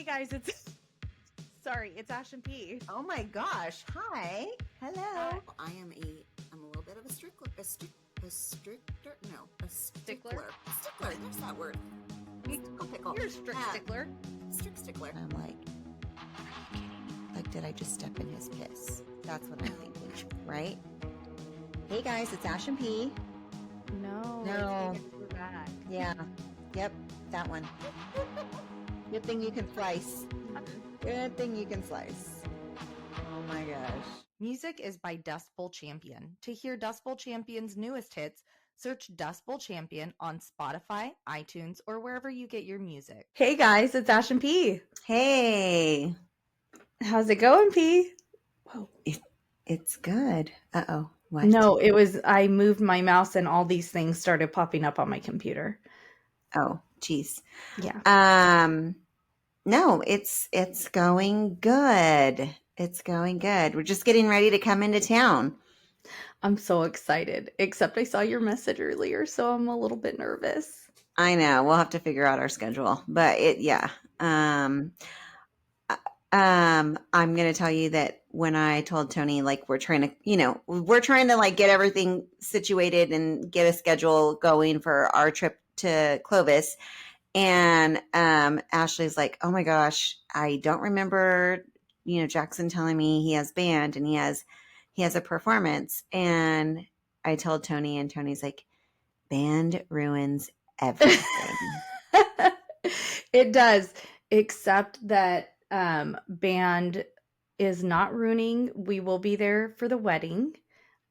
guys, it's Ash and P. Oh my gosh. Hi. Hello. I'm a little bit of a stickler. A stickler. A stickler. There's that word. Pickle. You're a strict stickler. Strict stickler. I'm like, are you kidding me? Like, did I just step in his piss? That's what I'm thinking, right? Hey guys, it's Ash and P. No. We're back. Yeah. Yep. That one. Good thing you can slice. Good thing you can slice. Oh my gosh. Music is by Dust Bowl Champion. To hear Dust Bowl Champion's newest hits, search Dust Bowl Champion on Spotify, iTunes, or wherever you get your music. Hey guys, it's Ash and P. Hey. How's it going, P? Whoa. It's good. Uh-oh. What? No, I moved my mouse and all these things started popping up on my computer. Oh, geez. Yeah. No, it's going good. It's going good. We're just getting ready to come into town. I'm so excited, except I saw your message earlier, so I'm a little bit nervous. I know. We'll have to figure out our schedule, but yeah. I'm going to tell you that when I told Tony, like, we're trying to like get everything situated and get a schedule going for our trip to Clovis. And Ashley's like, oh my gosh, I don't remember, Jackson telling me he has band and he has a performance. And I told Tony, and Tony's like, band ruins everything. It does, except that band is not ruining. We will be there for the wedding,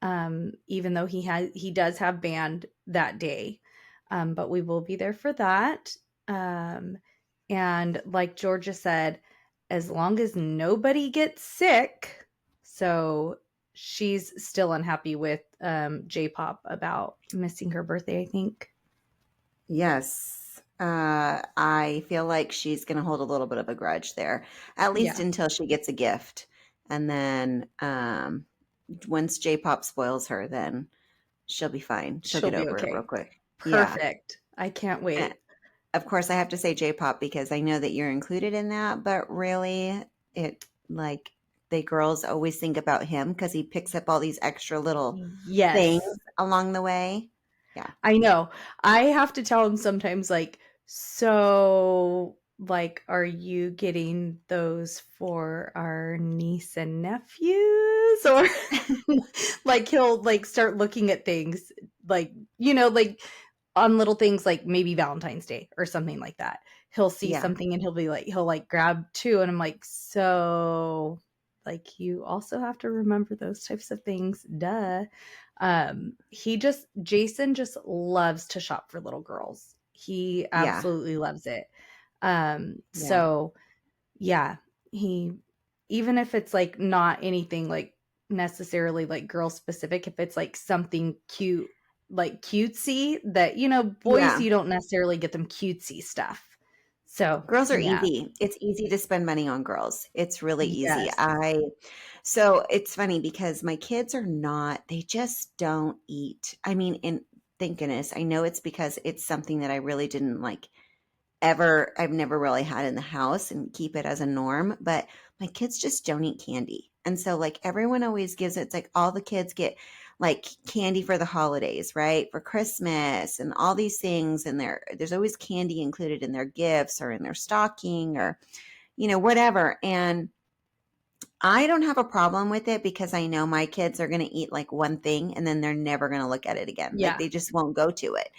even though he does have band that day. But we will be there for that. And like Georgia said, as long as nobody gets sick. So she's still unhappy with J-Pop about missing her birthday, I think. Yes. I feel like she's going to hold a little bit of a grudge there, at least until she gets a gift. And then once J-Pop spoils her, then she'll be fine. She'll get over it real quick. Perfect. Yeah. I can't wait. And of course, I have to say J-Pop because I know that you're included in that, but really, the girls always think about him because he picks up all these extra little things along the way. Yeah. I know. I have to tell him sometimes, like, so, like, are you getting those for our niece and nephews? Or, like, he'll, like, start looking at things, like, like, on little things, like, maybe Valentine's Day or something like that. He'll see something and he'll grab two, and I'm like, so, like, you also have to remember those types of things. Duh. Jason just loves to shop for little girls. He absolutely loves it. So yeah, he, even if it's like not anything like necessarily like girl specific, if it's like something cute, like cutesy that, boys, you don't necessarily get them cutesy stuff. So girls are easy. It's easy to spend money on girls. It's really easy. So it's funny because my kids they just don't eat. I mean, and thank goodness, I know it's because it's something that I really didn't like I've never really had in the house and keep it as a norm, but my kids just don't eat candy. And so like everyone always gives it's like all the kids get like candy for the holidays, right? For Christmas and all these things. And there's always candy included in their gifts or in their stocking or, whatever. And I don't have a problem with it because I know my kids are going to eat like one thing and then they're never going to look at it again. Yeah. Like they just won't go to it.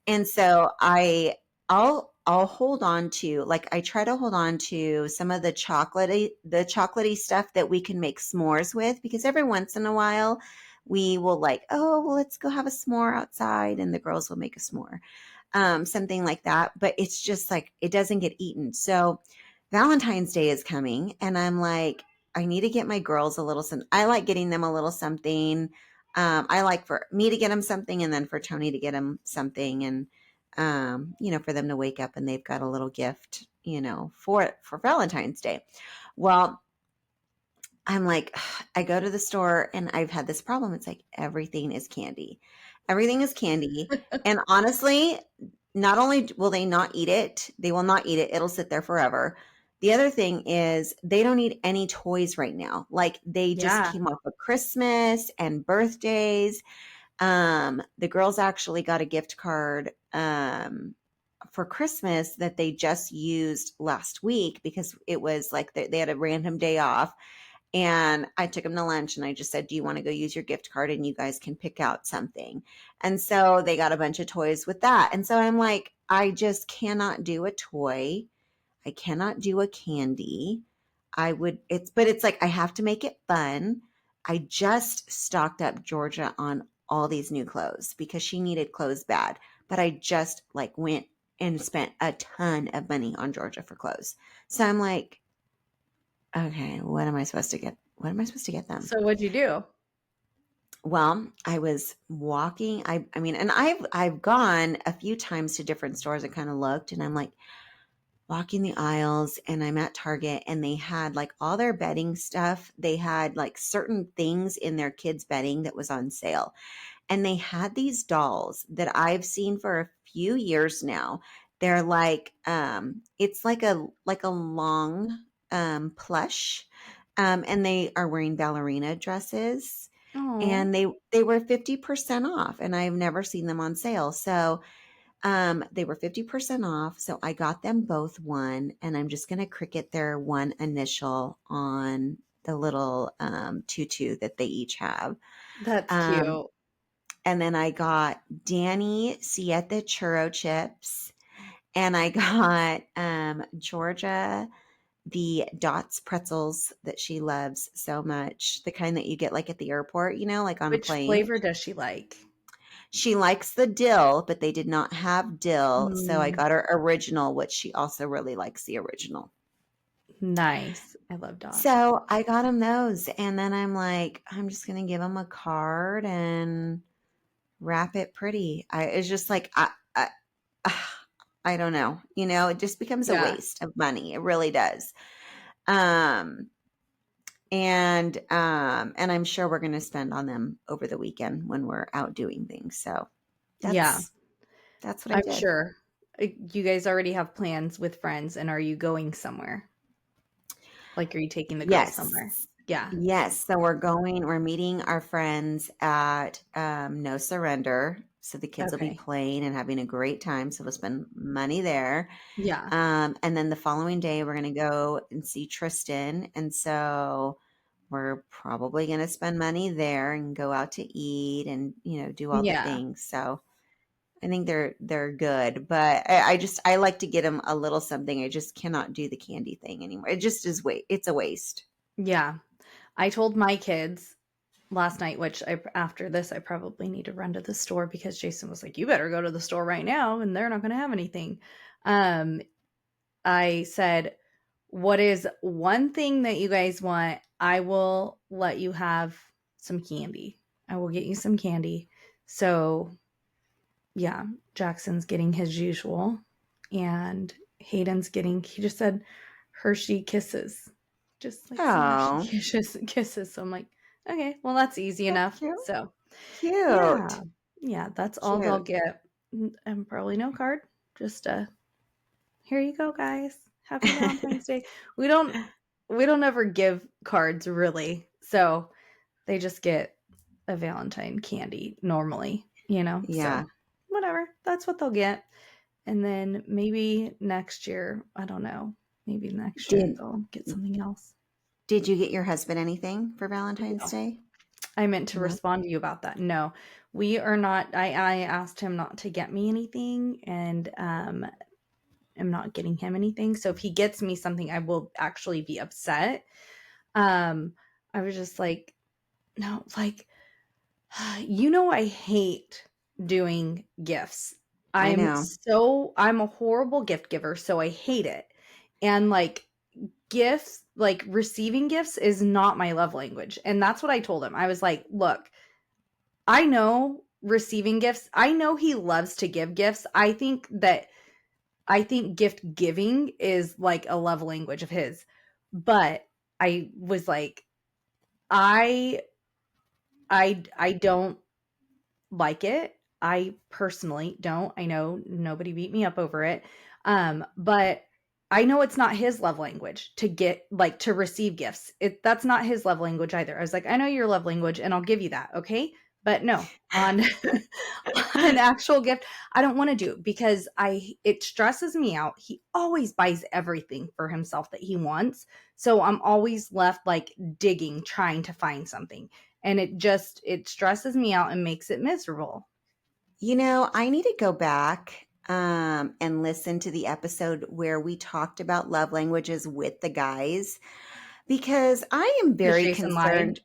And so I'll hold on to, like, I try to hold on to some of the chocolatey stuff that we can make s'mores with, because every once in a while we will like, oh, well, let's go have a s'more outside and the girls will make a s'more, something like that. But it's just like, it doesn't get eaten. So Valentine's Day is coming and I'm like, I need to get my girls a little something. I like getting them a little something. I like for me to get them something and then for Tony to get them something. And for them to wake up and they've got a little gift, for Valentine's Day. Well, I'm like, I go to the store and I've had this problem. It's like, everything is candy. Everything is candy. And honestly, not only will they not eat it, they will not eat it. It'll sit there forever. The other thing is they don't need any toys right now. Like they just Yeah. came off of Christmas and birthdays. The girls actually got a gift card for Christmas that they just used last week because it was like they had a random day off. And I took them to lunch and I just said, do you want to go use your gift card and you guys can pick out something? And so they got a bunch of toys with that. And so I'm like, I just cannot do a toy. I cannot do a candy. But it's like I have to make it fun. I just stocked up Georgia on all these new clothes because she needed clothes bad. But I just like went and spent a ton of money on Georgia for clothes. So I'm like, okay, what am I supposed to get? What am I supposed to get them? So what'd you do? Well, I was walking. I mean, and I've gone a few times to different stores and kind of looked, and I'm like walking the aisles, and I'm at Target, and they had like all their bedding stuff. They had like certain things in their kids' bedding that was on sale, and they had these dolls that I've seen for a few years now. They're like it's like a long plush, and they are wearing ballerina dresses, Oh, and they were 50% off, and I've never seen them on sale. So they were 50% off. So I got them both one, and I'm just gonna cricket their one initial on the little tutu that they each have. that's Um, cute. and then I got Danny Siete churro chips, and I got Georgia the Dots pretzels that she loves so much, the kind that you get like at the airport, like on a Which plane. flavor does she like? She likes the dill, but they did not have dill, so I Mm, got her original, which she also really likes the original. nice. I love dots. So I got him those, and then I'm like, I'm just gonna give him a card and wrap it pretty. It's just like I don't know, it just becomes a Yeah. waste of money. It really does. Um, and I'm sure we're going to spend on them over the weekend when we're out doing things. So Yeah. that's what I I'm did. sure. You guys already have plans with friends, and are you going somewhere? Like, are you taking the girls somewhere? Yes. Yeah. Yes. So we're meeting our friends at No Surrender. So the kids will be Okay. playing and having a great time. So we'll spend money there. Yeah. And then the following day, we're going to go and see Tristan. And so we're probably going to spend money there and go out to eat and, do all the Yeah. things. So I think they're good, but I like to get them a little something. I just cannot do the candy thing anymore. It just is it's a waste. Yeah. I told my kids last night, which after this, I probably need to run to the store because Jason was like, you better go to the store right now, and they're not going to have anything. Um, I said, what is one thing that you guys want? I will let you have some candy. I will get you some candy. So, yeah, Jackson's getting his usual, and he just said Hershey Kisses. Just like some Hershey Oh, kisses. So I'm like, okay, well, that's easy that's enough. cute. So, yeah. Cute. Yeah, that's all they'll Cute. get. And probably no card. Just here you go, guys. Happy Valentine's Day. We don't ever give cards really. So they just get a Valentine candy normally, Yeah. So whatever. That's what they'll get. And then maybe next year, I don't know. Maybe next year Did they'll get something else. did you get your husband anything for Valentine's No. Day? I meant to No. respond to you about that. No, we are not. I asked him not to get me anything, and am not getting him anything. So if he gets me something, I will actually be upset. Um, I was just like, no, like, I hate doing gifts. I know. I'm a horrible gift giver, so I hate it. And like gifts, like receiving gifts is not my love language. And that's what I told him. I was like, look, I know receiving gifts. I know he loves to give gifts. I think gift giving is like a love language of his. But I was like, I I don't like it. I personally don't. I know nobody beat me up over it. But I know it's not his love language to get like to receive gifts. That's not his love language either. I was like, I know your love language and I'll give you that, okay? But no, on an actual gift, I don't want to do it because it stresses me out. He always buys everything for himself that he wants. So I'm always left like digging, trying to find something. And it stresses me out and makes it miserable. I need to go back and listen to the episode where we talked about love languages with the guys because I am Because very Jason lied. concerned.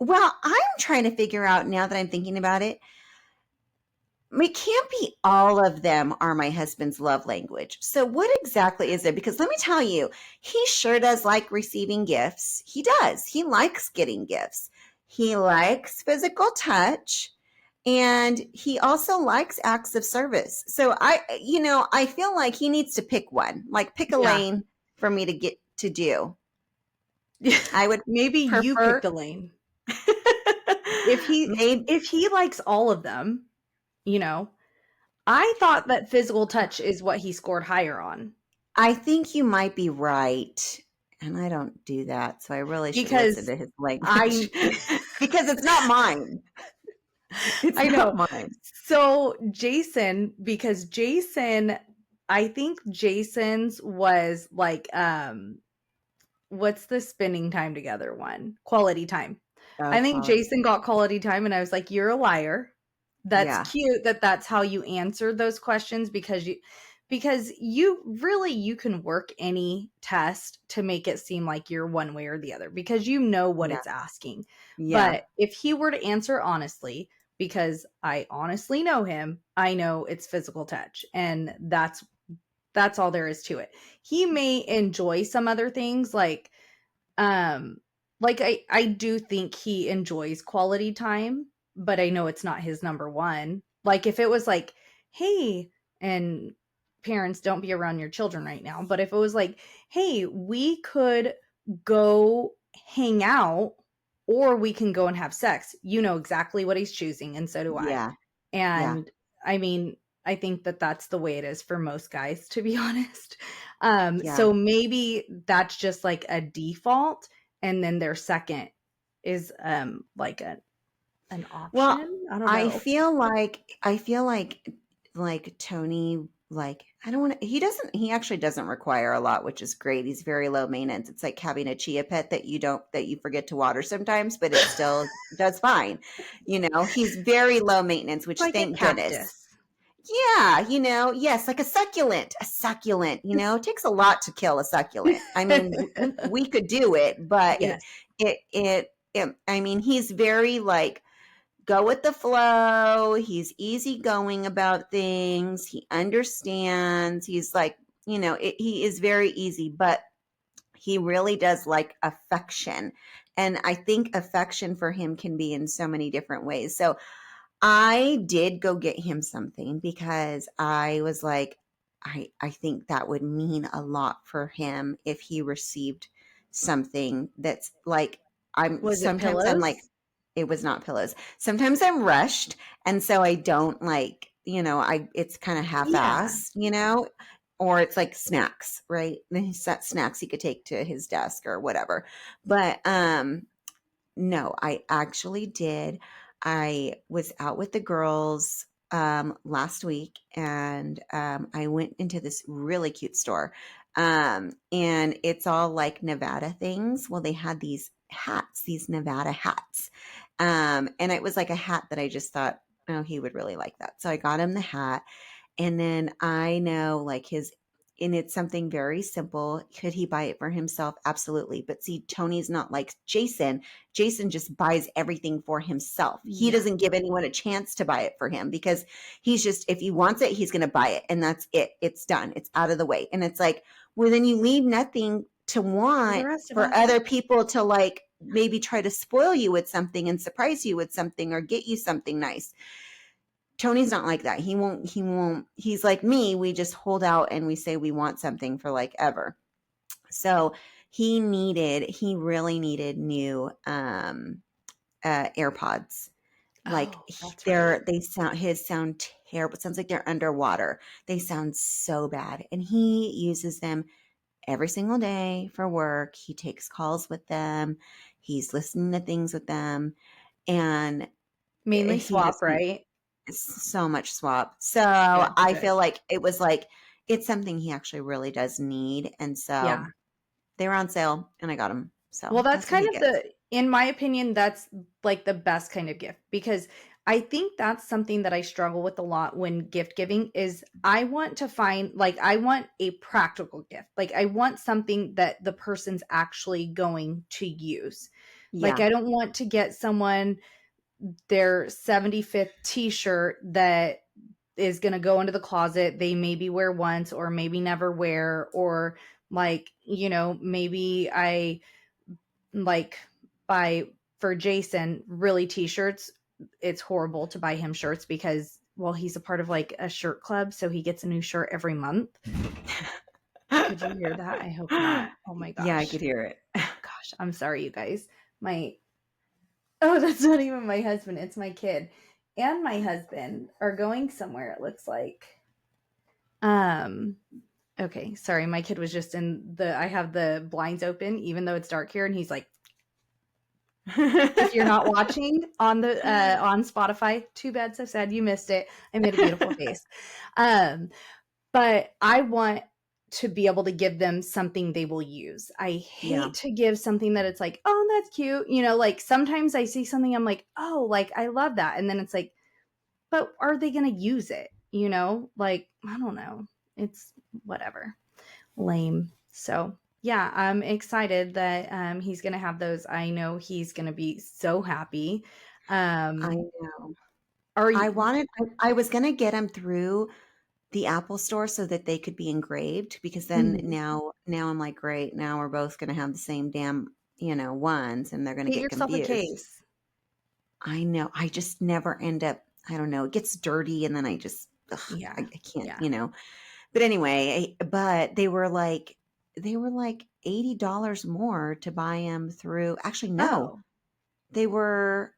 Well, I'm trying to figure out now that I'm thinking about it. It can't be all of them are my husband's love language. So what exactly is it? Because let me tell you, he sure does like receiving gifts. He does. He likes getting gifts. He likes physical touch. And he also likes acts of service. So I feel like he needs to pick one, like pick a lane for me to get to do. I would maybe you picked a lane. If he likes all of them, I thought that physical touch is what he scored higher on. I think you might be right. And I don't do that. So I really should listen to his language because it's not mine. I know. Not mine. So I think Jason's was like, what's the spending time together one? Quality time. I think Jason got quality time and I was like, you're a liar. That's cute that's how you answered those questions because you can work any test to make it seem like you're one way or the other because you know what it's asking. Yeah. But if he were to answer honestly, because I honestly know him, I know it's physical touch and that's all there is to it. He may enjoy some other things like I do think he enjoys quality time, but I know it's not his number one. Like if it was like, hey, and parents, don't be around your children right now, but if it was like, hey, we could go hang out or we can go and have sex, you know exactly what he's choosing and so do I. And I mean, I think that that's the way it is for most guys, to be honest. So maybe that's just like a default. And then their second is like an option. Well, I don't know. I feel like Tony, like he actually doesn't require a lot, which is great. He's very low maintenance. It's like having a chia pet that you forget to water sometimes, but it still does fine. He's very low maintenance, which like thank goodness. Yeah, yes, like a succulent. It takes a lot to kill a succulent. I mean, we could do it, but yes. I mean, he's very like go with the flow. He's easygoing about things. He understands. He's like, he is very easy, but he really does like affection. And I think affection for him can be in so many different ways. So I did go get him something because I was like, I think that would mean a lot for him if he received something that's like, I'm like, it was not pillows. Sometimes I'm rushed. And so I don't like, it's kind of half-assed, or it's like snacks, right? Then he's got snacks he could take to his desk or whatever. But, no, I actually did. I was out with the girls last week and I went into this really cute store. And it's all like Nevada things. Well, they had these hats, these Nevada hats. And it was like a hat that I just thought, oh, he would really like that. So I got him the hat. And then I know like and it's something very simple. Could he buy it for himself? Absolutely. But see, Tony's not like Jason. Jason just buys everything for himself. He doesn't give anyone a chance to buy it for him because he's just, if he wants it, he's going to buy it. And that's it. It's done. It's out of the way. And it's like, well, then you leave nothing to want for other people to like maybe try to spoil you with something and surprise you with something or get you something nice. Tony's not like that. He won't, he's like me. We just hold out and we say we want something for like ever. So he really needed new AirPods. Like his sound terrible. It sounds like they're underwater. They sound so bad. And he uses them every single day for work. He takes calls with them. He's listening to things with them. And Mainly he swap, just right? so much swap. So Good, I good. feel like it was like, it's something he actually really does need. And so Yeah. they were on sale and I got them. So Well, that's that's what kind he of gets. in my opinion, that's like the best kind of gift, because I think that's something that I struggle with a lot when gift giving is I want to find, like, I want a practical gift. Like, I want something that the person's actually going to use. Like, Yeah. I don't want to get someone their 75th t-shirt that is going to go into the closet. They maybe wear once or maybe never wear, or like, maybe I like buy for Jason really t-shirts. It's horrible to buy him shirts because, well, he's a part of like a shirt club, so he gets a new shirt every month. Could you hear that? I hope not. Oh my Yeah, I gosh. could hear it. Oh gosh, I'm sorry, you guys. That's not even my husband, it's my kid. And my husband are going somewhere, it looks like. Okay, sorry, my kid was just I have the blinds open even though it's dark here, and he's like, if you're not watching on the on Spotify, too bad, so sad you missed it. I made a beautiful face. But I want to be able to give them something they will use. I hate to give something that it's like, oh, that's cute. Like sometimes I see something, I'm like, oh, like I love that. And then it's like, but are they going to use it? Like, I don't know. It's whatever. Lame. So yeah, I'm excited that he's gonna have those. I know he's gonna be so happy. I know. Are you? I was going to get them through the Apple store so that they could be engraved, because then Mhm. now I'm like, great, now we're both going to have the same damn, ones and they're going to Get get yourself a confused. case. I know. I just never end up, I don't know, it gets dirty and then I just, Yeah. I can't, Yeah. But anyway, but they were like $80 more to buy them through. Actually, no, Oh, they were,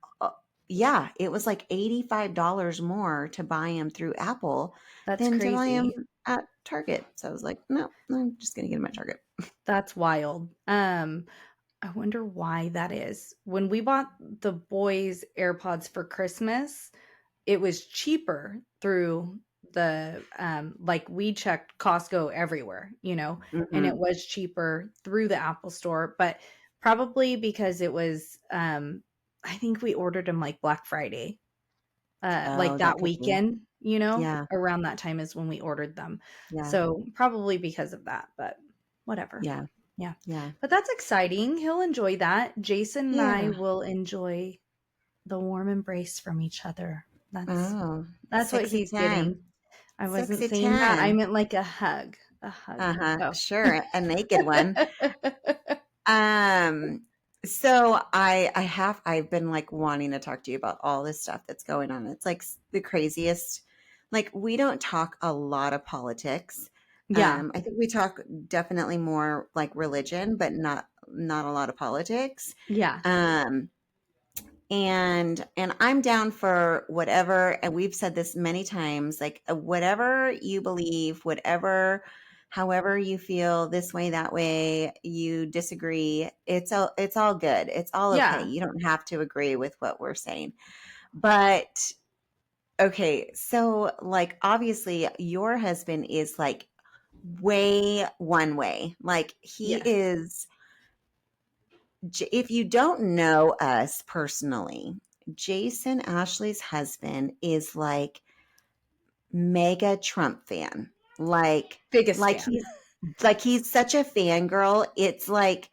yeah, it was like $85 more to buy them through Apple that's than to buy them crazy. at Target. So I was like, no, I'm just going to get them at Target. That's wild. I wonder why that is. When we bought the boys AirPods for Christmas, it was cheaper through the like we checked Costco everywhere, and it Hmm. was cheaper through the Apple store, but probably because it was I think we ordered them like Black Friday. Like Oh, that that could be. weekend, Yeah. around that time is when we ordered them. Yeah. So probably because of that, but whatever. Yeah. Yeah. Yeah. But that's exciting. He'll enjoy that. Jason and I Yeah. will enjoy the warm embrace from each other. Oh, That's what sexy he's time. getting. I wasn't Sexy saying that. I time. meant like a hug. A hug. Uh-huh. Oh. Sure. A naked one. Um, so I've been like wanting to talk to you about all this stuff that's going on. It's like the craziest. Like, we don't talk a lot of politics. Yeah. I think we talk definitely more like religion, but not a lot of politics. Yeah. Um, and I'm down for whatever, and we've said this many times, like, whatever you believe, whatever, however you feel, this way, that way, you disagree, it's all good, it's all okay, Yeah. you don't have to agree with what we're saying. But okay, so like, obviously your husband is like way one way, like he Yes. is. If you don't know us personally, Jason Ashley's husband is like mega Trump fan. Biggest Like fan. he's such a fangirl. It's like,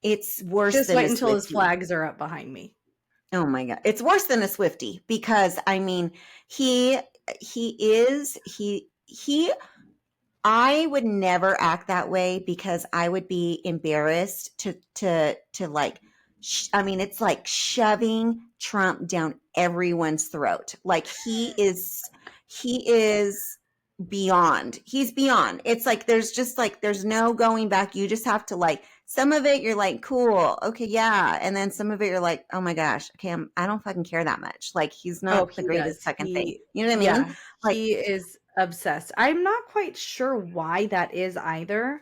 it's worse Just than wait a until his Swiftie. flags are up behind me. Oh my God. It's worse than a Swiftie, because I mean, he he I would never act that way, because I would be embarrassed to like, I mean, it's like shoving Trump down everyone's throat. Like, he is beyond. He's beyond. It's like there's no going back. You just have to like, some of it you're like, cool, okay, yeah, and then some of it you're like, oh my gosh, okay, I don't fucking care that much. Like, he's Oh, not the he greatest does. fucking thing. He You know what I mean? Yeah, Like, he is obsessed. I'm not quite sure why that is either,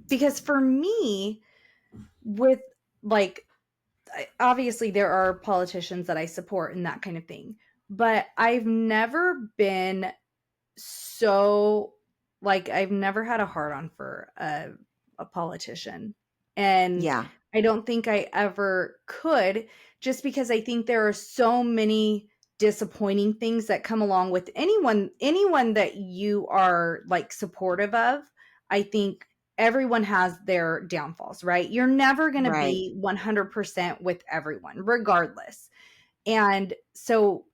because for me, with like, obviously there are politicians that I support and that kind of thing, but I've never been so, like, I've never had a hard on for a politician. And yeah, I don't think I ever could, just because I think there are so many disappointing things that come along with anyone that you are like supportive of. I think everyone has their downfalls, right? You're never going to right. be 100% with everyone regardless. And so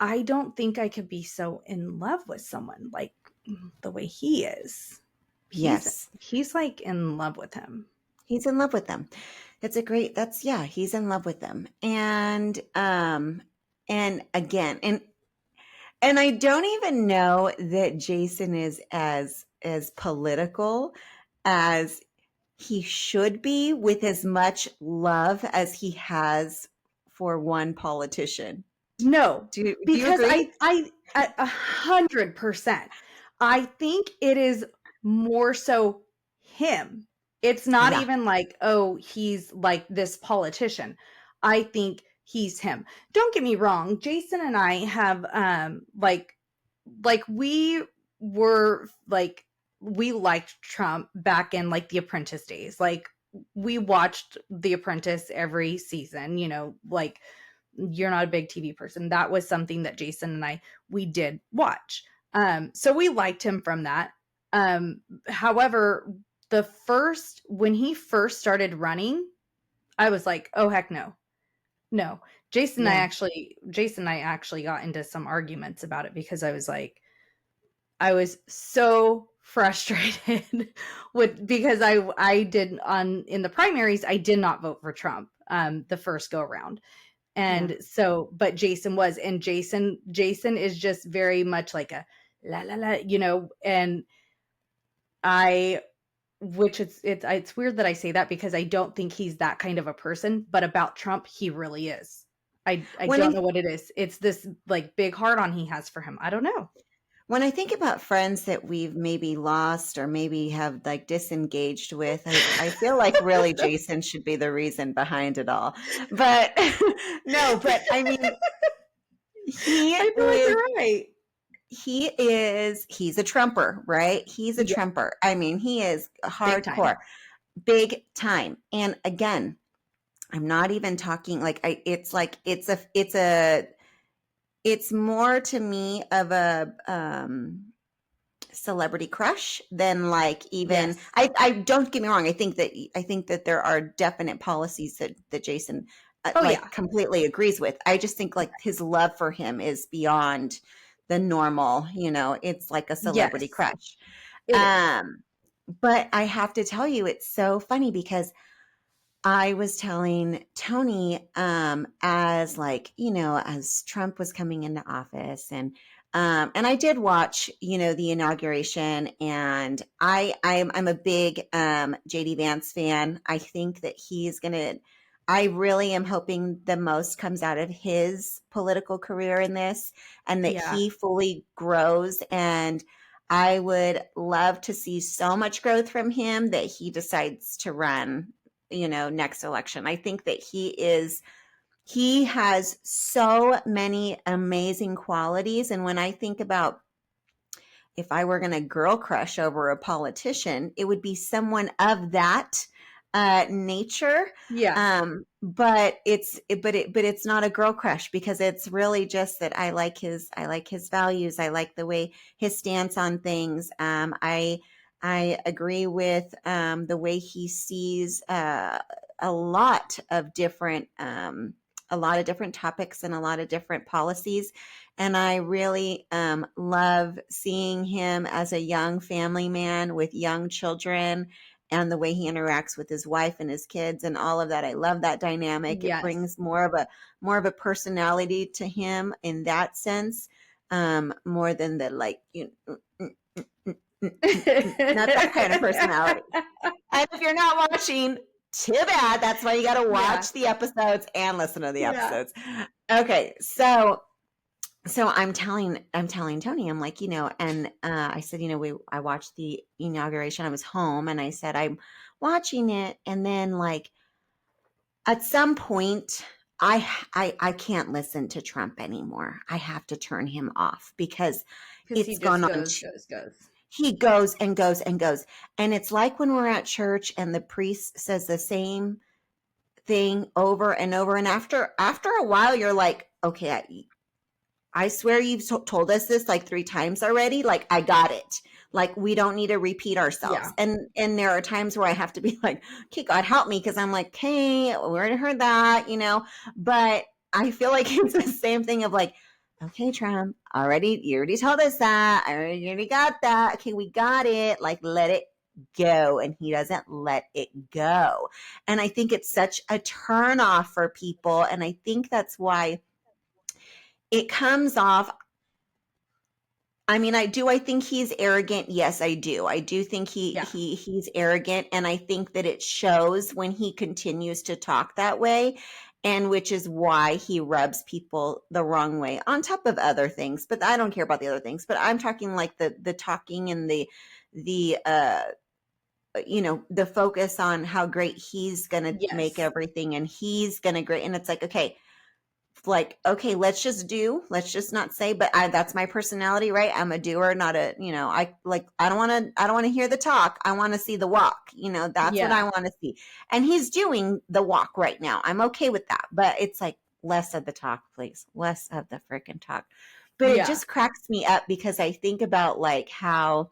I don't think I could be so in love with someone like the way he is. He's Yes. he's like in love with him. He's in love with them. Yeah, he's in love with them. And again, and I don't even know that Jason is as political as he should be, with as much love as he has for one politician. No, Do you because agree? I 100%. I think it is more so him. It's not Yeah. even like, oh, he's like this politician. I think he's him. Don't get me wrong. Jason and I have like we were like, we liked Trump back in like the Apprentice days. Like, we watched The Apprentice every season, like, you're not a big TV person. That was something that Jason and I, we did watch. So we liked him from that. However, when he first started running, I was like, oh heck no. No. Yeah. Jason and I actually got into some arguments about it, because I was so frustrated because I did in the primaries, I did not vote for Trump the first go around. Yeah. And so, but Jason was, and Jason is just very much like a la la la, and I, which it's weird that I say that, because I don't think he's that kind of a person, but about Trump, he really is. I When don't I know what it is. It's this like big heart on he has for him. I don't know. when I think about friends that we've maybe lost or maybe have like disengaged with, I feel like really Jason should be the reason behind it all. But no, but I mean, he I feel like is you're right. he's a Trumper, right? He's a Yeah, Trumper. I mean, he is big time. hardcore, big time. And again, I'm not even talking like it's like it's more to me of a celebrity crush than like, even Yes. I don't get me wrong, I think that there are definite policies that Jason Oh like yeah. completely agrees with. I just think like his love for him is beyond the normal, it's like a celebrity Yes, crush. it is. um but I have to tell you, it's so funny because I was telling Tony, as like, as Trump was coming into office, and I did watch, the inauguration, and I'm a big JD Vance fan. I think that I really am hoping the most comes out of his political career in this, and that Yeah. he fully grows. And I would love to see so much growth from him that he decides to run, next election. I think that he has so many amazing qualities. And when I think about, if I were going to girl crush over a politician, it would be someone of that nature. Yeah. But it's not a girl crush, because it's really just that I like his values. I like the way his stance on things. I agree with the way he sees a lot of different topics and a lot of different policies. And I really love seeing him as a young family man with young children, and the way he interacts with his wife and his kids and all of that. I love that dynamic. It Yes. brings more of a personality to him in that sense, more than the like, Not that kind of personality. And if you're not watching, too bad. That's why you got to watch the episodes and listen to the episodes. Okay, so I'm telling Tony, I'm like, and I said, I watched the inauguration. I was home, and I said, I'm watching it, and then like at some point, I can't listen to Trump anymore. I have to turn him off because it's gone on. He goes and goes and goes. And it's like when we're at church and the priest says the same thing over and over. And after a while, you're like, okay, I swear you've told us this like 3 times already. Like, I got it. Like, we don't need to repeat ourselves. And there are times where I have to be like, okay, God, help me. Cause I'm like, okay, we already heard that, but I feel like it's the same thing of like, okay, Trump, you already told us that. I already got that. Okay, we got it. Like, let it go. And he doesn't let it go. And I think it's such a turn off for people. And I think that's why it comes off. I mean, I think he's arrogant. Yes, I do. I do think he's arrogant. And I think that it shows when he continues to talk that way, and which is why he rubs people the wrong way on top of other things. But I don't care about the other things, but I'm talking like the talking and the focus on how great he's going to make everything, and he's going to great. And it's like, okay, let's just not say, but that's my personality, right? I'm a doer, not a, I don't want to hear the talk. I want to see the walk, that's what I want to see. And he's doing the walk right now. I'm okay with that, but it's like, less of the talk, please. Less of the freaking talk. But it just cracks me up because I think about like how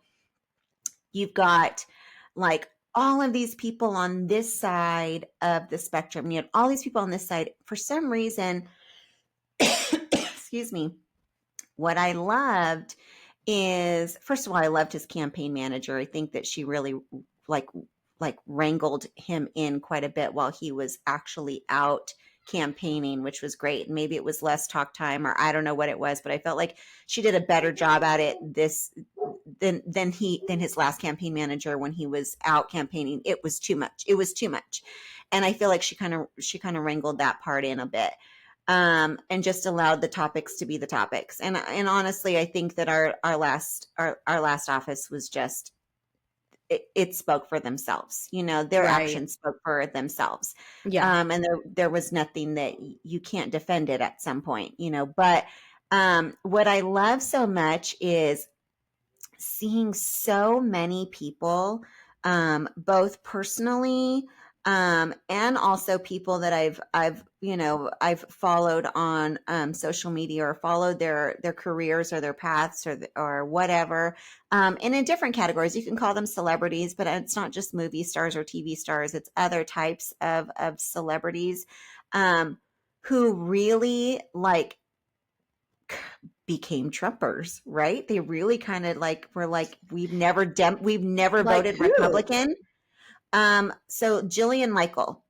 you've got like all of these people on this side of the spectrum. You have all these people on this side. For some reason, excuse me, what I loved is, first of all, I loved his campaign manager. I think that she really like wrangled him in quite a bit while he was actually out campaigning, which was great. And maybe it was less talk time, or I don't know what it was, but I felt like she did a better job at it than his last campaign manager when he was out campaigning. It was too much. And I feel like she kind of wrangled that part in a bit. And just allowed the topics to be the topics. And honestly, I think that our last office was just, it spoke for themselves. Their actions spoke for themselves. And there was nothing that you can't defend it at some point, but what I love so much is seeing so many people, both personally, and also people that I've followed on social media, or followed their careers or their paths or whatever, and in different categories. You can call them celebrities, but it's not just movie stars or TV stars. It's other types of celebrities, who really like became Trumpers, right? They really kind of like were like, we've never voted Republican. So Jillian Michael.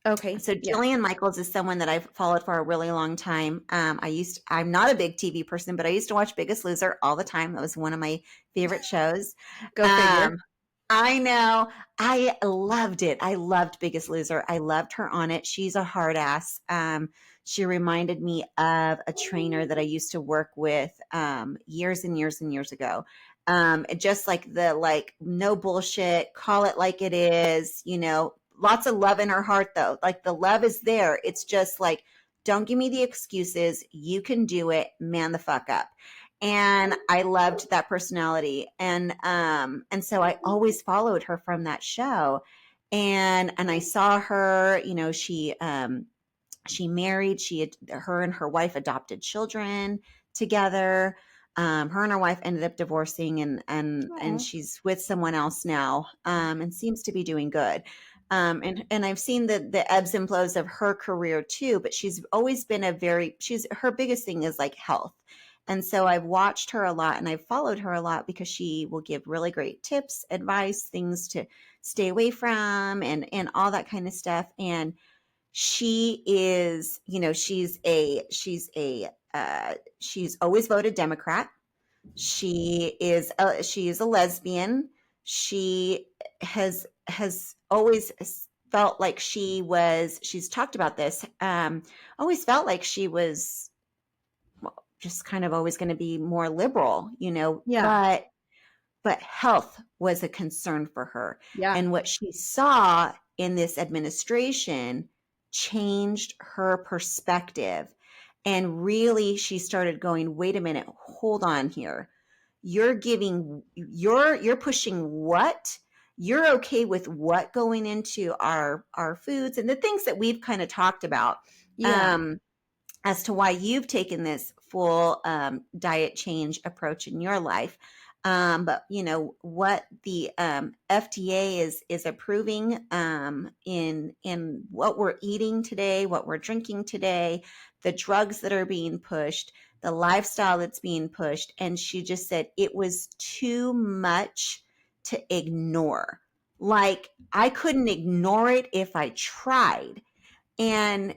Okay. So Jillian Michaels is someone that I've followed for a really long time. I'm not a big TV person, but I used to watch Biggest Loser all the time. That was one of my favorite shows. Go figure. I know. I loved it. I loved Biggest Loser. I loved her on it. She's a hard ass. She reminded me of a trainer that I used to work with years and years and years ago. Just like no bullshit, call it like it is, lots of love in her heart though. Like the love is there. It's just like, don't give me the excuses. You can do it. Man the fuck up. And I loved that personality. And so I always followed her from that show. And I saw her, she married, her and her wife adopted children together. Her and her wife ended up divorcing, and she's with someone else now, and seems to be doing good. And I've seen the ebbs and flows of her career too, but she's always been her biggest thing is like health. And so I've watched her a lot, and I've followed her a lot because she will give really great tips, advice, things to stay away from, and all that kind of stuff. And she is, she's always voted Democrat. She is a lesbian. She has always felt like she's talked about this, always felt like she was just kind of always going to be more liberal, Yeah. but health was a concern for her. Yeah. And what she saw in this administration changed her perspective. And really, she started going, wait a minute, hold on here. You're pushing what? You're okay with what going into our foods and the things that we've kind of talked about. Yeah. As to why you've taken this full diet change approach in your life. But what the FDA is approving in what we're eating today, what we're drinking today, the drugs that are being pushed, the lifestyle that's being pushed, and she just said it was too much to ignore. Like I couldn't ignore it if I tried. And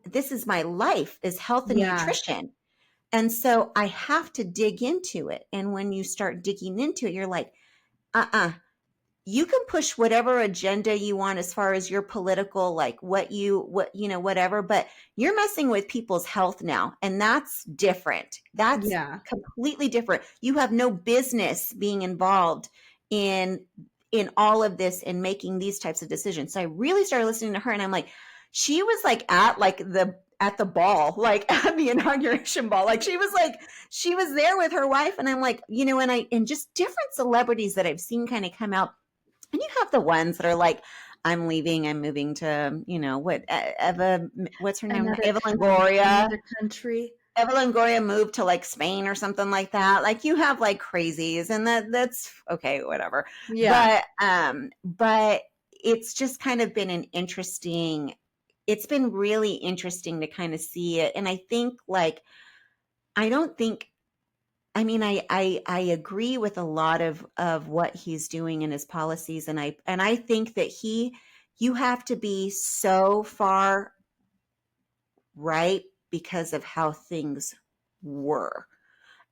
this is my life, is health and Yeah. nutrition. And so I have to dig into it. And when you start digging into it, you're like, you can push whatever agenda you want as far as your political, like whatever, but you're messing with people's health now. And that's different. That's completely different. You have no business being involved in all of this and making these types of decisions. So I really started listening to her, and I'm like, she was like at the ball, like at the inauguration ball. Like she was there with her wife, and I'm like, and just different celebrities that I've seen kind of come out. And you have the ones that are like, I'm leaving, I'm moving to, what's her name? Eva Longoria. Another country. Eva Longoria moved to like Spain or something like that. Like you have like crazies, and that's okay, whatever. Yeah. But it's just kind of been it's been really interesting to kind of see it. And I think I agree with a lot of what he's doing in his policies. And I think that you have to be so far right because of how things were.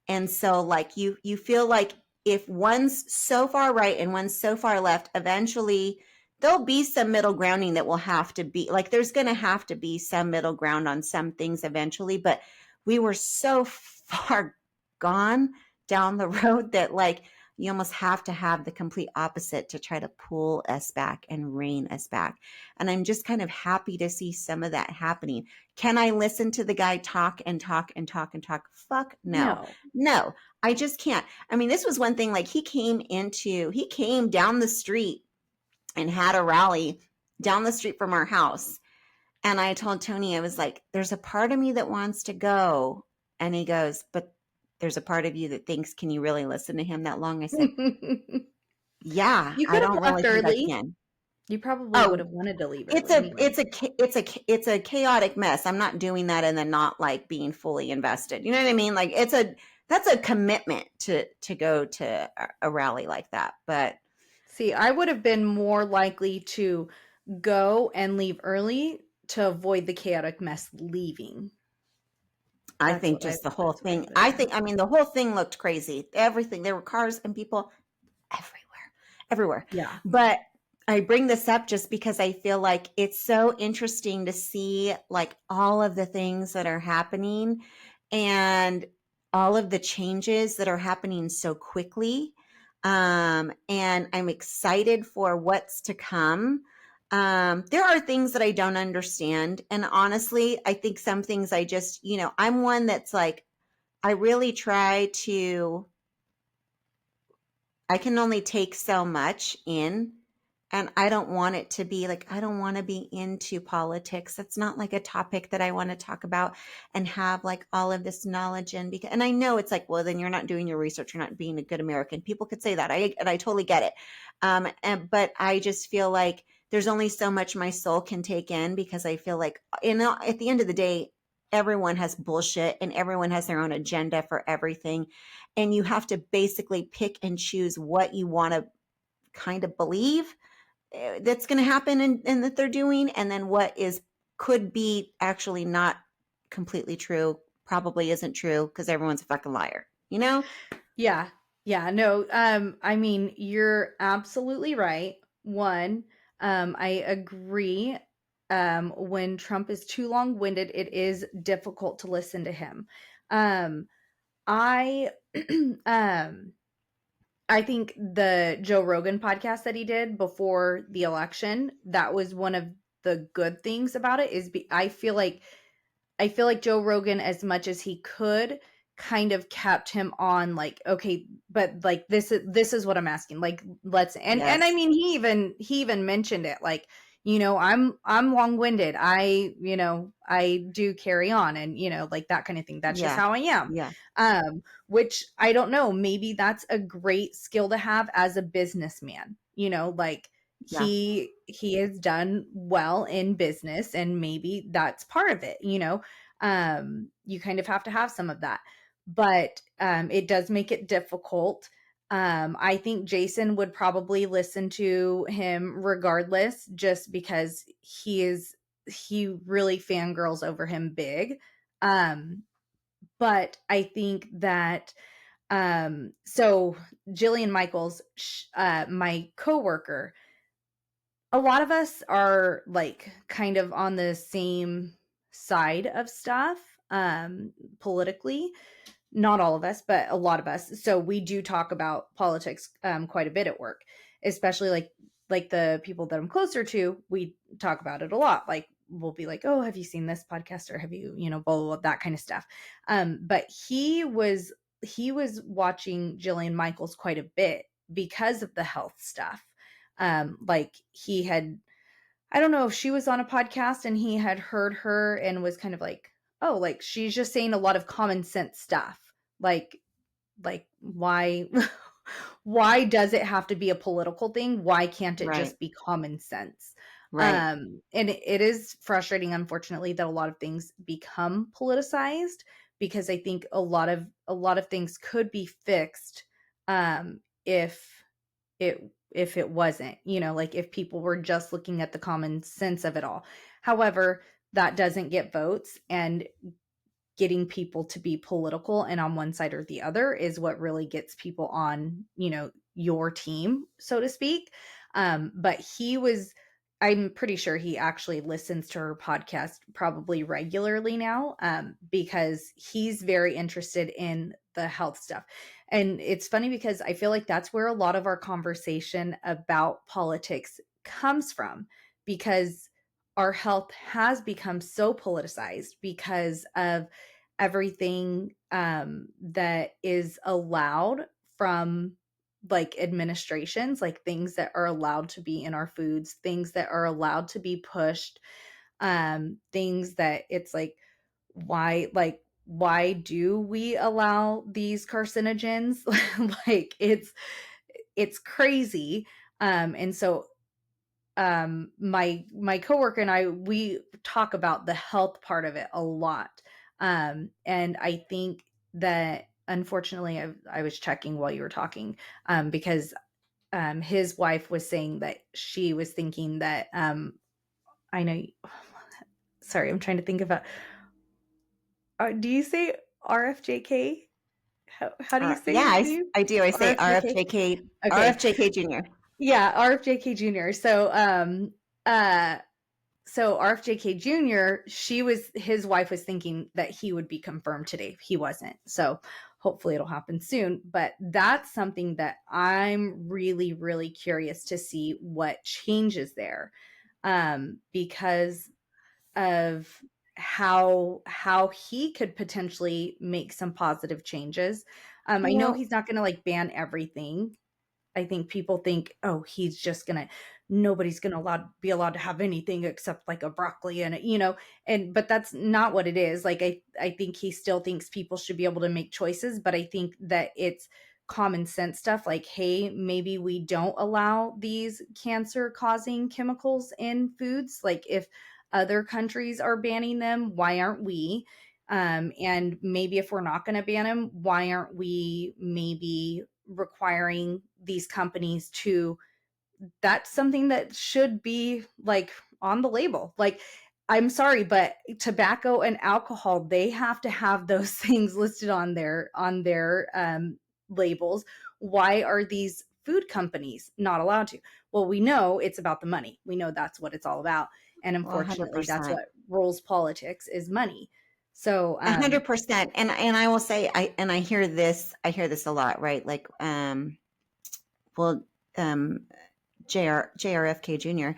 And so like you feel like if one's so far right and one's so far left, eventually there'll be some middle grounding that will have to be like, there's going to have to be some middle ground on some things eventually. But we were so far gone down the road that like you almost have to have the complete opposite to try to pull us back and rein us back. And I'm just kind of happy to see some of that happening. Can I listen to the guy talk and talk and talk and talk? Fuck no. No, I just can't. I mean, this was one thing, like he came down the street and had a rally down the street from our house. And I told Tony, I was like, there's a part of me that wants to go. And he goes, but there's a part of you that thinks, can you really listen to him that long? I said, yeah, You I could have don't really left think I early. can. You probably would have wanted to leave early. It's a chaotic mess. I'm not doing that and then not like being fully invested. You know what I mean? Like that's a commitment to go to a rally like that. But see, I would have been more likely to go and leave early to avoid the chaotic mess leaving. I think just the whole thing. I mean, the whole thing looked crazy. Everything. There were cars and people everywhere. Yeah. But I bring this up just because I feel like it's so interesting to see like all of the things that are happening and all of the changes that are happening so quickly. And I'm excited for what's to come. There are things that I don't understand. And honestly, I think some things I just, I'm one that's like, I really try to, I can only take so much in. And I don't want it to be like, I don't want to be into politics. That's not like a topic that I want to talk about and have like all of this knowledge in. And I know it's like, well, then you're not doing your research. You're not being a good American. People could say that. And I totally get it. But I just feel like there's only so much my soul can take in because I feel like, at the end of the day, everyone has bullshit and everyone has their own agenda for everything. And you have to basically pick and choose what you want to kind of believe that's going to happen and that they're doing, and then what could be actually not completely true, probably isn't true because everyone's a fucking liar. you know? Yeah. Yeah. No, I mean, you're absolutely right. One, I agree. When Trump is too long-winded, it is difficult to listen to him. Um, I um I think the Joe Rogan podcast that he did before the election, that was one of the good things about it I feel like Joe Rogan, as much as he could, kind of kept him on like, okay, but like this is what I'm asking. Like, let's and I Yes. mean he even mentioned it, like, I'm long-winded. I do carry on, and like that kind of thing. That's just Yeah. how I am. Yeah. Which I don't know, maybe that's a great skill to have as a businessman. Like Yeah. he has done well in business, and maybe that's part of it. You kind of have to have some of that, but it does make it difficult. I think Jason would probably listen to him regardless, just because he really fangirls over him big. But I think that so Jillian Michaels, my coworker, a lot of us are like kind of on the same side of stuff politically. Not all of us, but a lot of us. So we do talk about politics quite a bit at work, especially like the people that I'm closer to. We talk about it a lot. Like we'll be like, "Oh, have you seen this podcast?" Or have you, blah, blah, blah, that kind of stuff. But he was watching Jillian Michaels quite a bit because of the health stuff. Like he had, I don't know if she was on a podcast and he had heard her and was kind of like, oh, like she's just saying a lot of common sense stuff. Like why why does it have to be a political thing? Why can't it Right. just be common sense? Right. And it is frustrating, unfortunately, that a lot of things become politicized, because I think a lot of things could be fixed if it wasn't, like if people were just looking at the common sense of it all. However, that doesn't get votes, and getting people to be political and on one side or the other is what really gets people on, your team, so to speak. But I'm pretty sure he actually listens to her podcast probably regularly now, because he's very interested in the health stuff. And it's funny because I feel like that's where a lot of our conversation about politics comes from, because our health has become so politicized because of everything that is allowed from like administrations, like things that are allowed to be in our foods, things that are allowed to be pushed, things that it's like why do we allow these carcinogens? Like it's crazy. And so my coworker and I, we talk about the health part of it a lot. And I think that, unfortunately, I was checking while you were talking, because his wife was saying that she was thinking that I know sorry, I'm trying to think about, do you say RFJK? How do you say Yeah, his name? I do. I say RFJK. RFJK, Okay. RFJK Jr. Yeah, RFJK Jr. Uh so RFJK Jr., his wife was thinking that he would be confirmed today. He wasn't. So hopefully it'll happen soon. But that's something that I'm really, really curious to see what changes there, because of how he could potentially make some positive changes. I know Well, he's not going to like ban everything. I think people think, oh, he's just gonna, nobody's gonna be allowed to have anything except like a broccoli and but that's not what it is. Like I think he still thinks people should be able to make choices, but I think that it's common sense stuff, like, hey, maybe we don't allow these cancer causing chemicals in foods. Like if other countries are banning them, why aren't we? And maybe if we're not going to ban them, why aren't we maybe requiring these companies to, that's something that should be like on the label. Like I'm sorry, but tobacco and alcohol, they have to have those things listed on their labels. Why are these food companies not allowed to? Well, we know it's about the money. We know that's what it's all about. And Well, unfortunately, that's 100%. what rules politics, is money. So 100%. And I will say, I hear this a lot, right? Like, well, JRFK Jr.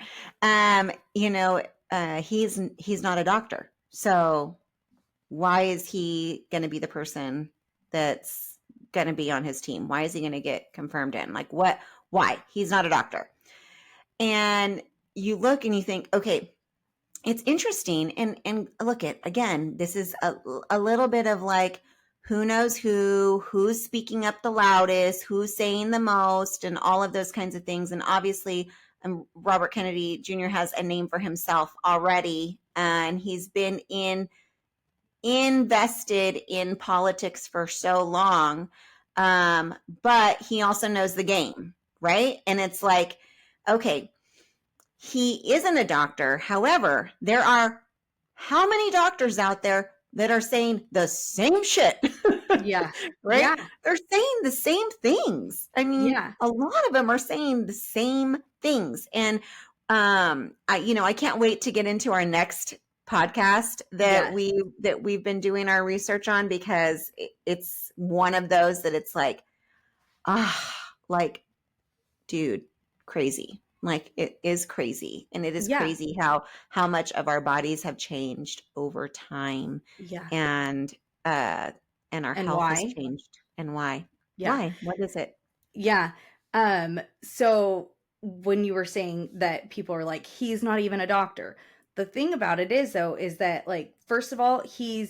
He's not a doctor. So why is he going to be the person that's going to be on his team? Why is he going to get confirmed in? Like, what? Why? He's not a doctor. And you look and you think, okay, it's interesting. And look at, again, this is a little bit of like, who knows who's speaking up the loudest, who's saying the most, and all of those kinds of things. And obviously, Robert Kennedy Jr. has a name for himself already, and he's been invested in politics for so long, but he also knows the game, right? And it's like, okay, he isn't a doctor. However, there are how many doctors out there that are saying the same shit? yeah, right? yeah, They're saying the same things. I mean, yeah, a lot of them are saying the same things. And I can't wait to get into our next podcast that yes, we've been doing our research on, because it's one of those that it's like, like, dude, crazy. Like, it is crazy. And it is yeah, crazy how much of our bodies have changed over time, yeah. and uh and our And health has why? changed. And why? Yeah. Why? What is it? Yeah. So when you were saying that people are like, he's not even a doctor. The thing about it is though, is that like, first of all, he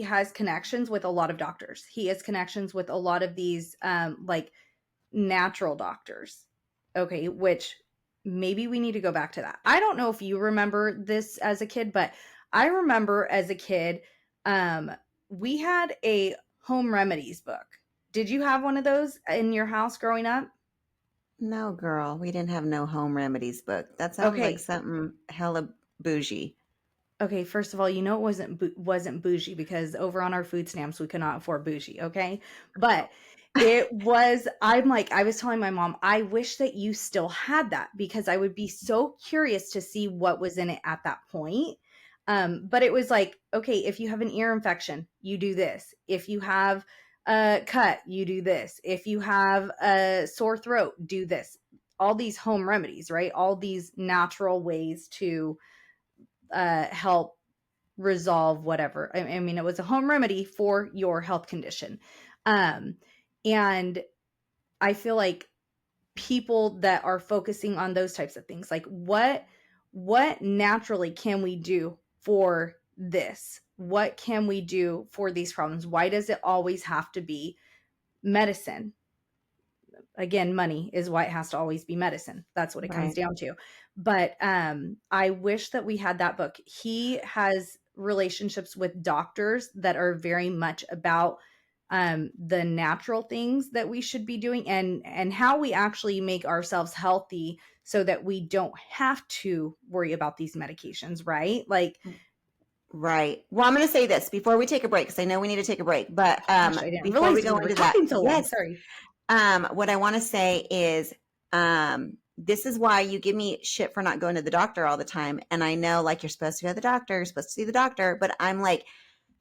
has connections with a lot of doctors. He has connections with a lot of these like natural doctors. Okay, which maybe we need to go back to that. I don't know if you remember this as a kid, but I remember as a kid, um, we had a home remedies book. Did you have one of those in your house growing up? No, girl, we didn't have no home remedies book. That sounds like Okay. something hella bougie. Okay, first of all, you know it wasn't bougie because over on our food stamps we could not afford bougie, okay? But it was, I was telling my mom, I wish that you still had that because I would be so curious to see what was in it at that point. But it was like, okay, if you have an ear infection, you do this. If you have a cut, you do this. If you have a sore throat, do this. All these home remedies, right? All these natural ways to help resolve whatever. I mean, it was a home remedy for your health condition. Um, and I feel like people that are focusing on those types of things, like what naturally can we do for this? What can we do for these problems? Why does it always have to be medicine? Again, money is why it has to always be medicine. That's what it comes Right. down to. But I wish that we had that book. He has relationships with doctors that are very much about the natural things that we should be doing and how we actually make ourselves healthy so that we don't have to worry about these medications, right? Like, Right. Well, I'm going to say this before we take a break, because I know we need to take a break. But gosh, I didn't before we realize go we were into that, talking so long. yes, Sorry. what I want to say is, this is why you give me shit for not going to the doctor all the time. And I know, like, you're supposed to go to the doctor, you're supposed to see the doctor, but I'm like,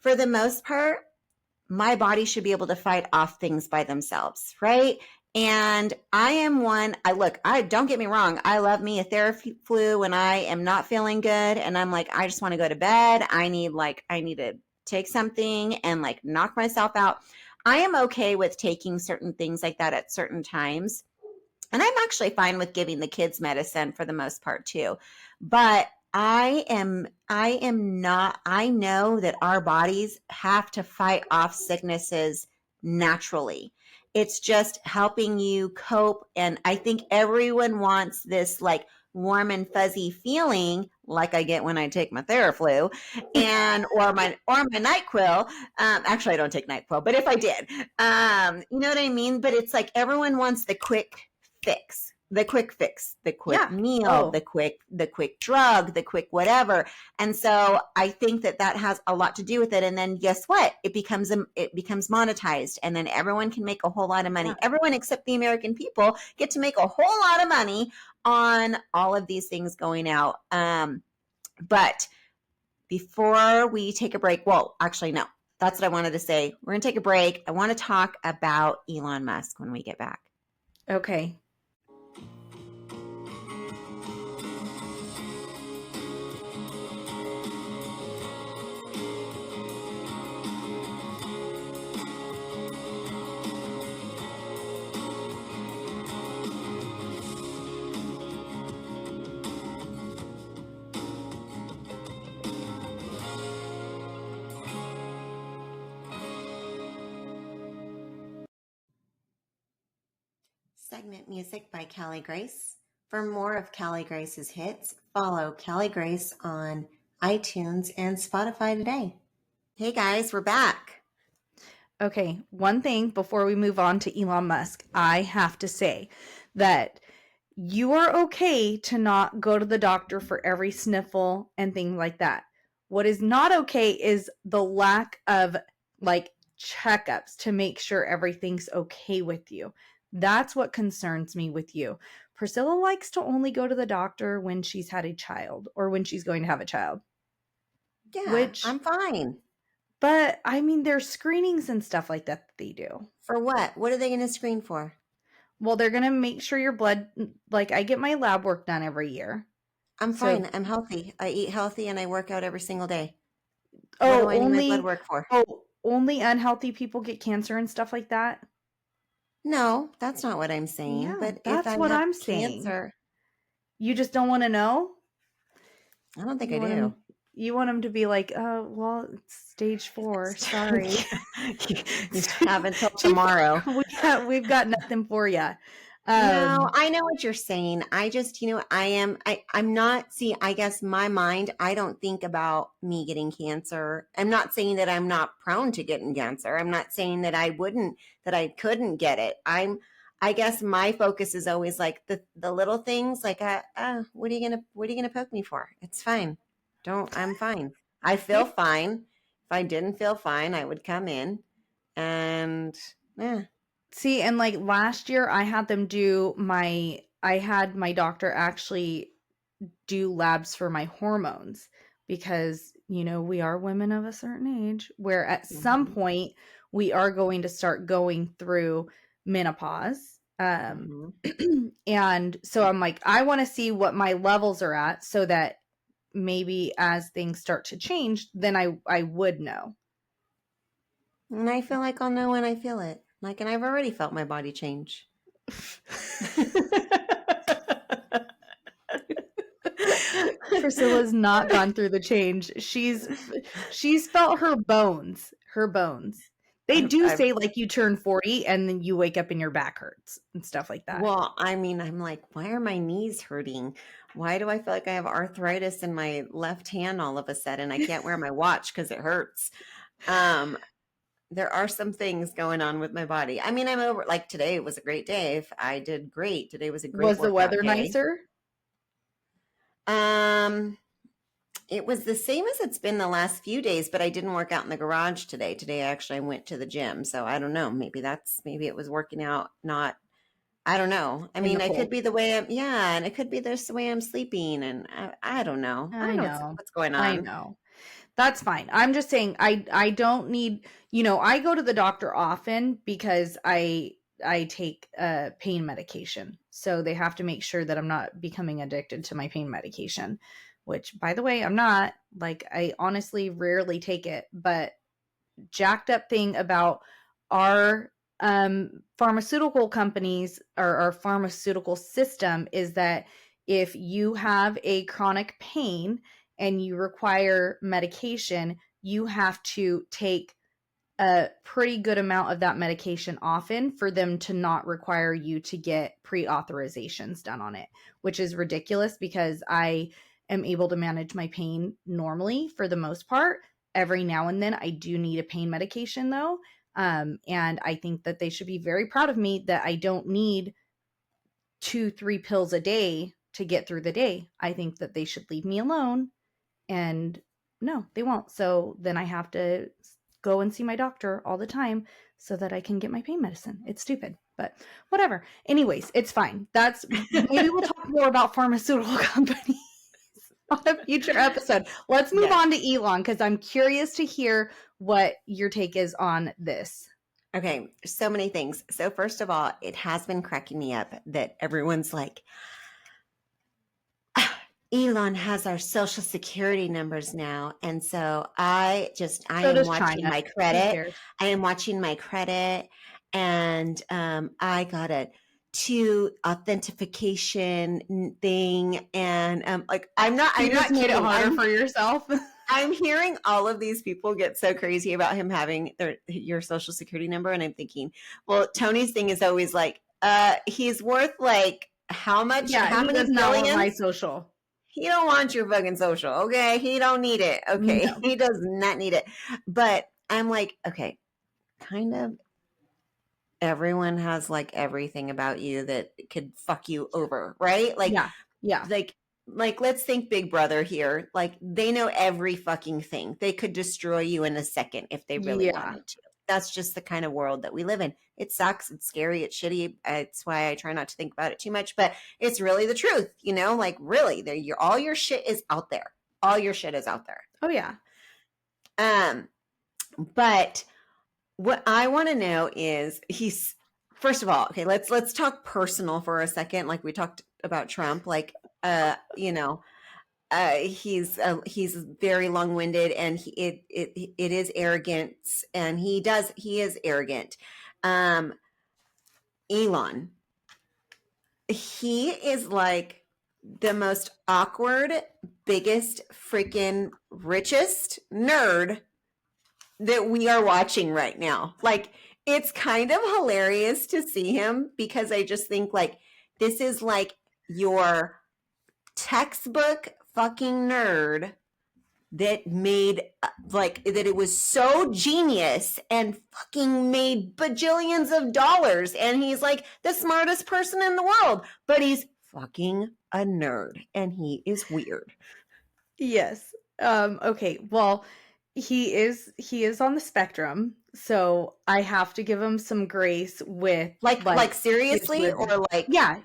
for the most part, my body should be able to fight off things by themselves, right? And I am one, I don't get me wrong, I love me a therapy flu when I am not feeling good and I'm like, I just want to go to bed. I need to take something and like knock myself out. I am okay with taking certain things like that at certain times. And I'm actually fine with giving the kids medicine for the most part too. But I am not, I know that our bodies have to fight off sicknesses naturally. It's just helping you cope. And I think everyone wants this like warm and fuzzy feeling like I get when I take my Theraflu and or my NyQuil. Actually, I don't take NyQuil, but if I did, you know what I mean? But it's like everyone wants the quick fix. the quick fix, the quick meal, Oh. the quick drug, the quick whatever. And so I think that has a lot to do with it. And then guess what? It becomes monetized, and then everyone can make a whole lot of money. Yeah. Everyone except the American people get to make a whole lot of money on all of these things going out. But before we take a break, well, actually, no, that's what I wanted to say. We're going to take a break. I want to talk about Elon Musk when we get back. Okay. Segment music by Callie Grace. For more of Callie Grace's hits, follow Callie Grace on iTunes and Spotify today. Hey guys, we're back. Okay, one thing before we move on to Elon Musk, I have to say that you are okay to not go to the doctor for every sniffle and things like that. What is not okay is the lack of like checkups to make sure everything's okay with you. That's what concerns me with you. Priscilla likes to only go to the doctor when she's had a child or when she's going to have a child. Yeah, I'm fine. But I mean, there's screenings and stuff like that they do. For what? What are they going to screen for? Well, they're going to make sure your blood, like I get my lab work done every year. I'm fine. I'm healthy. I eat healthy and I work out every single day. Oh, what do I need my blood work for? Oh, only unhealthy people get cancer and stuff like that? No, that's not what I'm saying. Yeah, but that's if I what have I'm cancer, saying. You just don't want to know? I don't think I do. You want them to be like, oh, well, it's stage 4. Sorry. You have until tomorrow. We've got nothing for you. No, I know what you're saying. I just, I'm not, I guess my mind, I don't think about me getting cancer. I'm not saying that I'm not prone to getting cancer. I'm not saying that I couldn't get it. I guess my focus is always like the little things like, what are you going to poke me for? It's fine. I'm fine. I feel fine. If I didn't feel fine, I would come in and See, and like last year I had my doctor actually do labs for my hormones because, we are women of a certain age where at some point we are going to start going through menopause. And so I'm like, I want to see what my levels are at so that maybe as things start to change, then I would know. And I feel like I'll know when I feel it. Like, and I've already felt my body change. Priscilla's not gone through the change. She's felt her bones. They do say like you turn 40 and then you wake up and your back hurts and stuff like that. Well, I mean, I'm like, why are my knees hurting? Why do I feel like I have arthritis in my left hand all of a sudden? I can't wear my watch because it hurts. There are some things going on with my body. I mean, I'm over, like today was a great day. I did great. Today was a great Was the weather day. nicer? It was the same as it's been the last few days, but I didn't work out in the garage today. Today, actually, I went to the gym. So I don't know. Maybe it was working out. I don't know. I mean, it could be the way and it could be the way I'm sleeping. And I don't know. I don't know what's going on. I know. That's fine. I'm just saying I don't need, I go to the doctor often because I take pain medication. So they have to make sure that I'm not becoming addicted to my pain medication, which by the way, I'm not. Like I honestly rarely take it, but jacked up thing about our pharmaceutical companies or our pharmaceutical system is that if you have a chronic pain and you require medication, you have to take a pretty good amount of that medication often for them to not require you to get pre-authorizations done on it, which is ridiculous because I am able to manage my pain normally for the most part. Every now and then I do need a pain medication though. And I think that they should be very proud of me that I don't need 2-3 pills a day to get through the day. I think that they should leave me alone. And no, they won't. So then I have to go and see my doctor all the time so that I can get my pain medicine. It's stupid, but whatever. Anyways, it's fine. Maybe we'll talk more about pharmaceutical companies on a future episode. Let's move on to Elon, because I'm curious to hear what your take is on this. Okay, so many things. So first of all, it has been cracking me up that everyone's like, Elon has our social security numbers now. And so I am watching my credit. I am watching my credit, and I got a 2 authentication thing. And like, I'm not made it harder for yourself. I'm hearing all of these people get so crazy about him having your social security number. And I'm thinking, well, Tony's thing is always like, he's worth like how much? Yeah, how many billions? My social. He don't want your fucking social, okay? He don't need it, okay? No. He does not need it. But I'm like, okay, kind of everyone has like everything about you that could fuck you over, right? Like, yeah. Like let's think Big Brother here. Like, they know every fucking thing. They could destroy you in a second if they really wanted to. That's just the kind of world that we live in. It sucks. It's scary. It's shitty. It's why I try not to think about it too much, but it's really the truth, you know, like really all your shit is out there. All your shit is out there. Oh yeah. But what I want to know is first of all, okay, let's talk personal for a second. Like we talked about Trump, like, you know, he's very long-winded, and it is arrogance, and he is arrogant. Elon, he is like the most awkward, biggest, freaking richest nerd that we are watching right now. Like, it's kind of hilarious to see him, because I just think like this is like your textbook fucking nerd that made like that it was so genius and fucking made bajillions of dollars, and he's like the smartest person in the world, but he's fucking a nerd, and he is weird. Yes. Okay, well, he is on the spectrum, so I have to give him some grace with like seriously, or like no,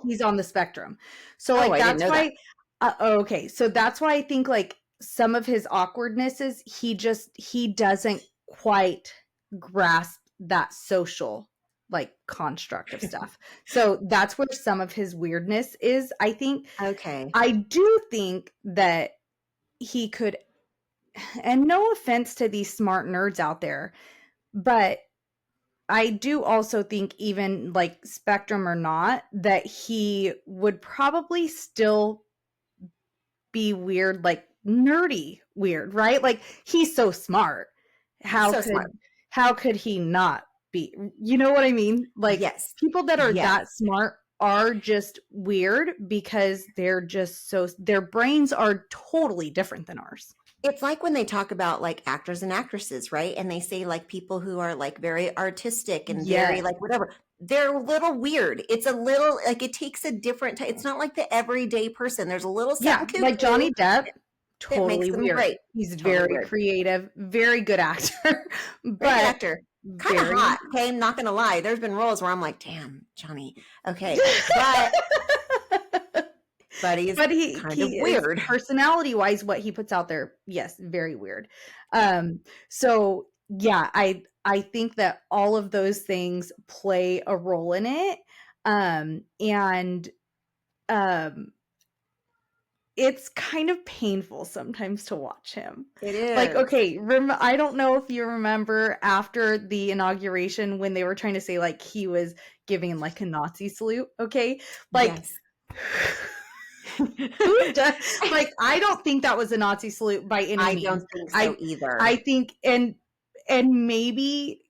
he's on the spectrum. So like that's why okay, so that's why I think like some of his awkwardness is he doesn't quite grasp that social like construct of stuff. So that's where some of his weirdness is, I think. Okay. I do think that he could, and no offense to these smart nerds out there, but I do also think, even like spectrum or not, that he would probably still be weird, like nerdy weird, right? Like, he's so smart. How could he not be? You know what I mean? Like, yes, people that are that smart are just weird because they're just their brains are totally different than ours. It's like when they talk about like actors and actresses, right? And they say like people who are like very artistic and very like whatever, they're a little weird. It's a little like, it takes a different it's not like the everyday person. There's a little something like Johnny Depp, totally weird. Great. He's totally very weird. Creative, very good actor. Kind of hot. Okay, I'm not gonna lie. There's been roles where I'm like, damn, Johnny. Okay, but he's kind of weird. Personality-wise, what he puts out there, yes, very weird. So yeah, I think that all of those things play a role in it. It's kind of painful sometimes to watch him. It is. Like, okay, I don't know if you remember after the inauguration when they were trying to say like he was giving like a Nazi salute, okay? Like, yes. Who does, like, I don't think that was a Nazi salute by any means. I don't think so either. I think, and maybe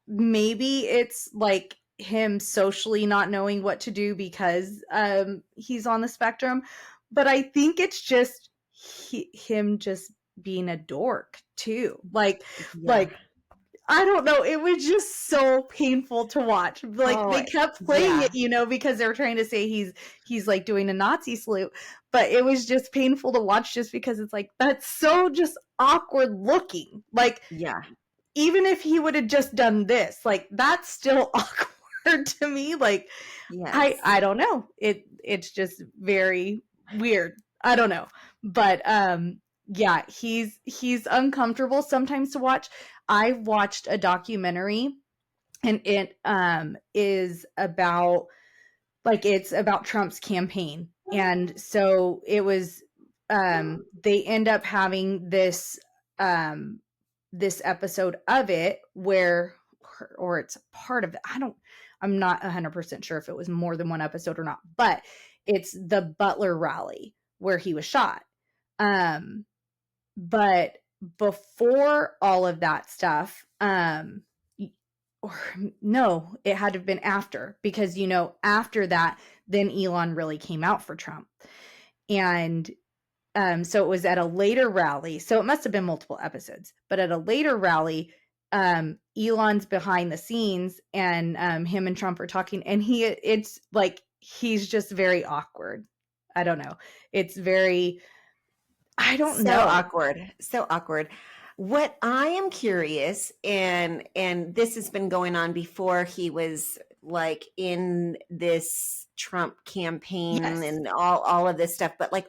it's like him socially not knowing what to do because he's on the spectrum. But I think it's just him just being a dork too. Like I don't know. It was just so painful to watch. Like they kept playing it, because they were trying to say he's like doing a Nazi salute, but it was just painful to watch just because it's like that's so just awkward looking. Like even if he would have just done this, like that's still awkward to me. Like I don't know. It's just very weird. I don't know. But yeah, he's uncomfortable sometimes to watch. I watched a documentary and it is about it's about Trump's campaign. And so it was they end up having this this episode of it where or it's part of it. I'm not 100% sure if it was more than one episode or not, but it's the Butler rally where he was shot. But before all of that stuff, or no, it had to have been after, because after that, then Elon really came out for Trump. And so it was at a later rally. So it must have been multiple episodes, but at a later rally, Elon's behind the scenes and him and Trump are talking, and it's like he's just very awkward. I don't know. It's very I don't know. So awkward. What I am curious, and this has been going on before he was like in this Trump campaign and all of this stuff, but like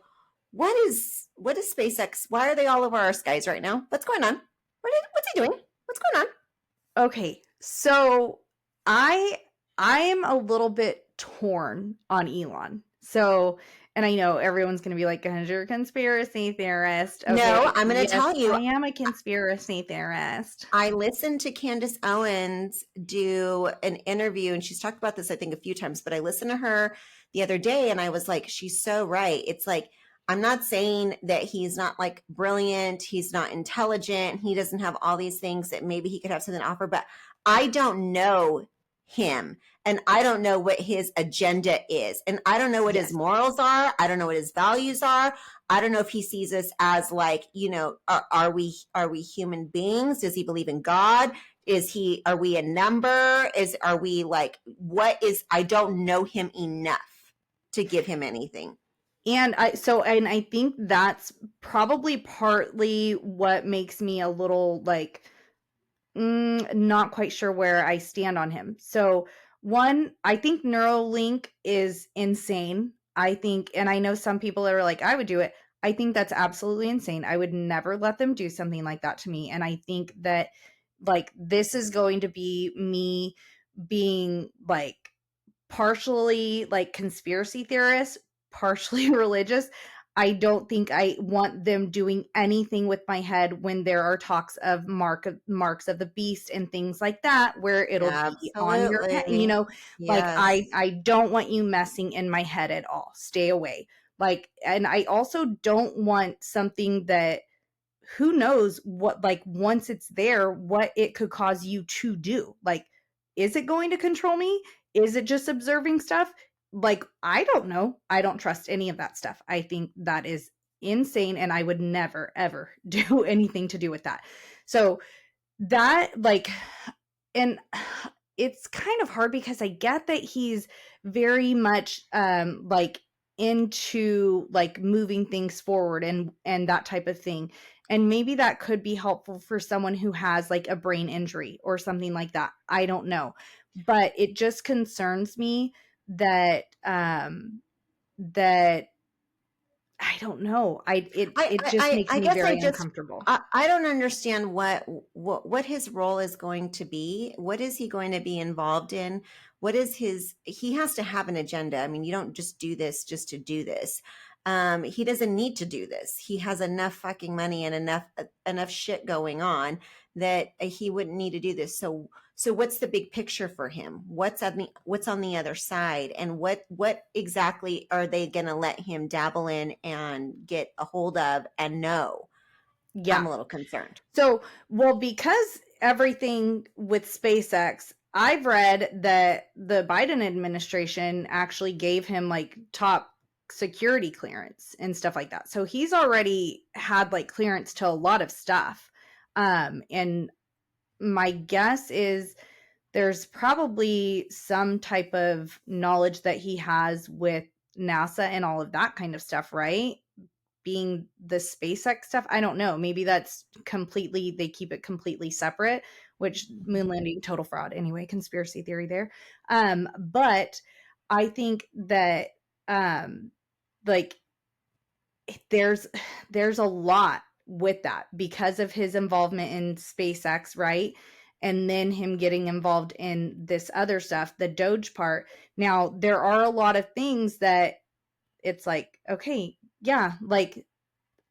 what is SpaceX? Why are they all over our skies right now? What's going on? What's he doing? What's going on? Okay, so I am a little bit torn on Elon. So, and I know everyone's going to be like, you're a conspiracy theorist. Okay, no, I'm going to tell you. I am a conspiracy theorist. I listened to Candace Owens do an interview, and she's talked about this, I think, a few times, but I listened to her the other day, and I was like, she's so right. It's like, I'm not saying that he's not like brilliant, he's not intelligent, he doesn't have all these things that maybe he could have something to offer, but I don't know him, and I don't know what his agenda is, and I don't know what his morals are. I don't know what his values are. I don't know if he sees us as like, are we human beings? Does he believe in God? Are we a number? Are we like, I don't know him enough to give him anything. And I think that's probably partly what makes me a little like not quite sure where I stand on him. So one, I think Neuralink is insane. I think, and I know some people are like, I would do it. I think that's absolutely insane. I would never let them do something like that to me. And I think that like this is going to be me being like partially like conspiracy theorist, partially religious. I don't think I want them doing anything with my head when there are talks of marks of the beast and things like that, where it'll be on your head, like I don't want you messing in my head at all. Stay away. Like, and I also don't want something that who knows what, like once it's there, what it could cause you to do. Like, is it going to control me? Is it just observing stuff? Like, I don't know. I don't trust any of that stuff. I think that is insane, and I would never, ever do anything to do with that. So that, like, and it's kind of hard because I get that he's very much like into like moving things forward and that type of thing. And maybe that could be helpful for someone who has like a brain injury or something like that. I don't know. But it just concerns me that that I don't know. It just makes me very uncomfortable. I don't understand what his role is going to be. What is he going to be involved in? What is he has to have an agenda. I mean, you don't just do this just to do this. He doesn't need to do this. He has enough fucking money and enough shit going on that he wouldn't need to do this. So what's the big picture for him? What's on the other side? And what exactly are they going to let him dabble in and get a hold of and know? Yeah. I'm a little concerned. So, well, because everything with SpaceX, I've read that the Biden administration actually gave him like top security clearance and stuff like that. So he's already had like clearance to a lot of stuff. And my guess is there's probably some type of knowledge that he has with NASA and all of that kind of stuff, right? Being the SpaceX stuff, I don't know. Maybe that's completely, they keep it completely separate, which moon landing, total fraud. Anyway, conspiracy theory there. But I think that like there's a lot with that because of his involvement in SpaceX, right? And then him getting involved in this other stuff, the Doge part. Now, there are a lot of things that it's like, okay, yeah, like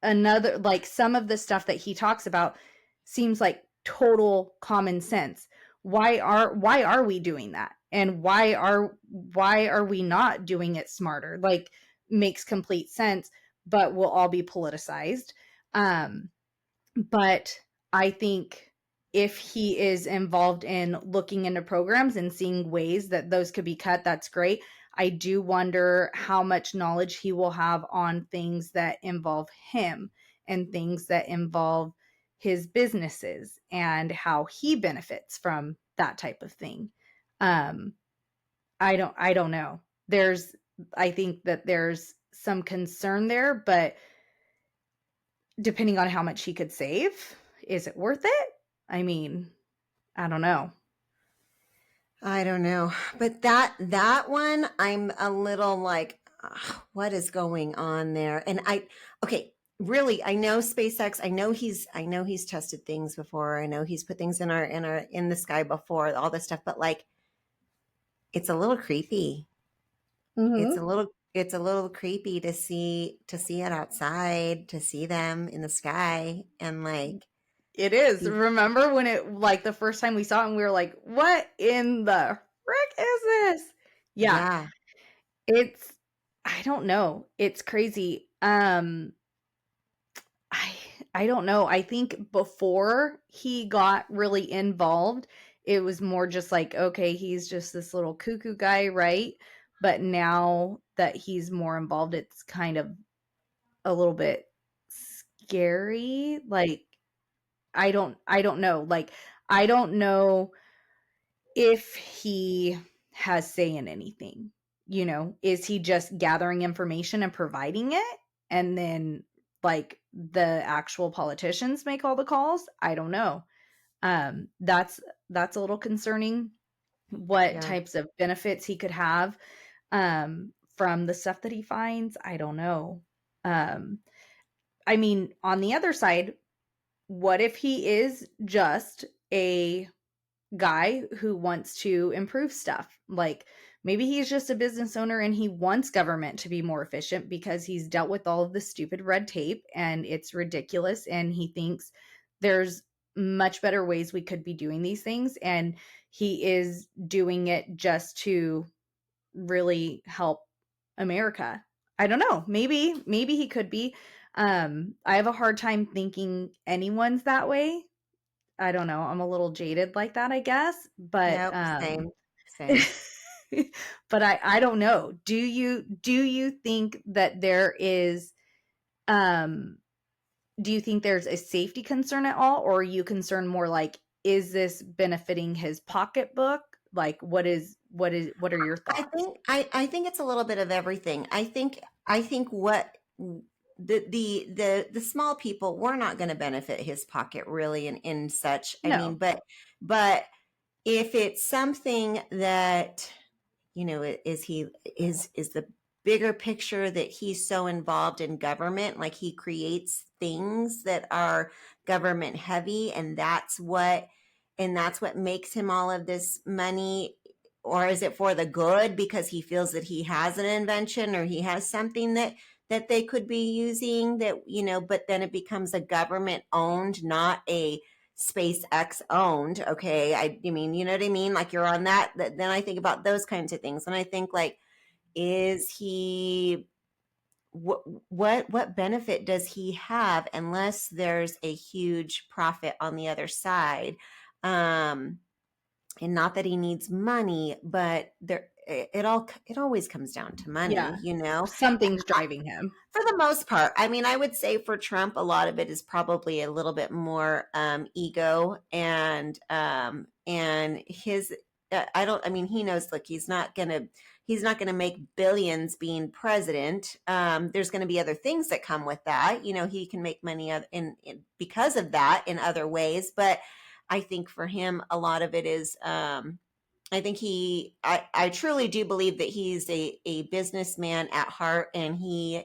another, like some of the stuff that he talks about seems like total common sense. Why are we doing that? And why are we not doing it smarter? Like, makes complete sense, but will all be politicized. But I think if he is involved in looking into programs and seeing ways that those could be cut, that's great. I do wonder how much knowledge he will have on things that involve him and things that involve his businesses and how he benefits from that type of thing. Um, I don't know. I think that there's some concern there, but depending on how much he could save, is it worth it? I mean, I don't know. I don't know. But that one, I'm a little like, what is going on there? And okay, really, I know SpaceX. I know he's tested things before. I know he's put things in the sky before, all this stuff. But like, it's a little creepy. Mm-hmm. It's a little creepy to see it outside, to see them in the sky, and like It is. be, Remember when it, like, the first time we saw it and we were like, what in the frick is this? Yeah, yeah. it's, I don't know. It's crazy. I I don't know. I think before he got really involved, it was more just like, okay, he's just this little cuckoo guy, right? But now that he's more involved, it's kind of a little bit scary. Like, I don't know. Like, I don't know if he has say in anything. Is he just gathering information and providing it, and then like the actual politicians make all the calls? I don't know. That's a little concerning, what Yeah. types of benefits he could have from the stuff that he finds. I don't know. um I mean, on the other side, what if he is just a guy who wants to improve stuff? Like, maybe he's just a business owner and he wants government to be more efficient because he's dealt with all of the stupid red tape and it's ridiculous, and he thinks there's much better ways we could be doing these things, and he is doing it just to really help America. I don't know. Maybe he could be. I have a hard time thinking anyone's that way. I don't know. I'm a little jaded like that, I guess. But Yep. Same. but I don't know. Do you think that there is um do you think there's a safety concern at all, or are you concerned more like, is this benefiting his pocketbook? Like, what are your thoughts? I think it's a little bit of everything. I think what the small people, we're not going to benefit his pocket really in such. I mean, No. but if it's something that, is the bigger picture that he's so involved in government, like he creates things that are government heavy, and that's what makes him all of this money. Or is it for the good because he feels that he has an invention or he has something that they could be using, that, but then it becomes a government owned, not a SpaceX owned. Okay. I mean, you know what I mean? Like, you're on that. Then I think about those kinds of things. And I think, like, is he, what benefit does he have unless there's a huge profit on the other side? And not that he needs money, but it always comes down to money, Yeah. you know. Something's driving him. For the most part, I mean, I would say for Trump, a lot of it is probably a little bit more ego and his. I mean, he knows. Look, he's not gonna make billions being president. There's going to be other things that come with that. You know, he can make money because of that in other ways. But I think for him, a lot of it is. I think I truly do believe that he's a businessman at heart, and he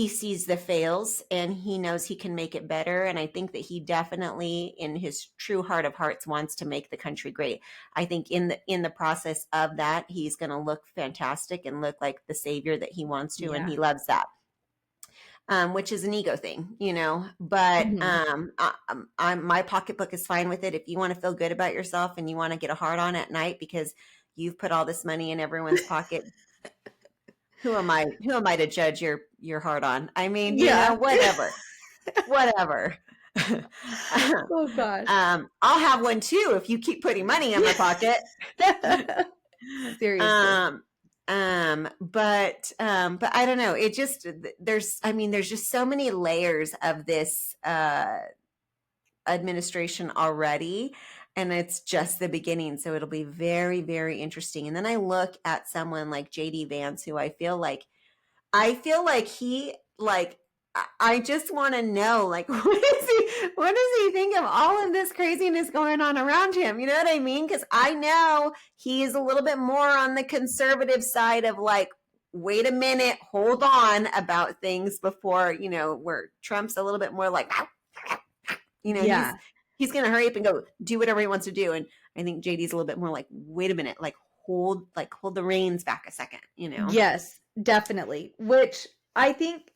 sees the fails and he knows he can make it better. And I think that he definitely, in his true heart of hearts, wants to make the country great. I think in the process of that, he's going to look fantastic and look like the savior that he wants to, and he loves that. Which is an ego thing, you know, but my pocketbook is fine with it. If you want to feel good about yourself and you want to get a hard on at night because you've put all this money in everyone's pocket, who am I to judge your hard on? I mean, you know, whatever. Oh gosh. I'll have one too if you keep putting money in my pocket. Seriously. But I don't know. It just there's just so many layers of this administration already, and it's just the beginning. So it'll be very, very interesting. And then I look at someone like JD Vance, who I feel like he like. I just want to know, like, what does he think of all of this craziness going on around him? You know what I mean? Because I know he's a little bit more on the conservative side of like, wait a minute, hold on about things before, you know, where Trump's a little bit more like, you know, he's going to hurry up and go do whatever he wants to do. And I think JD's a little bit more like, wait a minute, like hold the reins back a second, you know? Yes, definitely. Which I think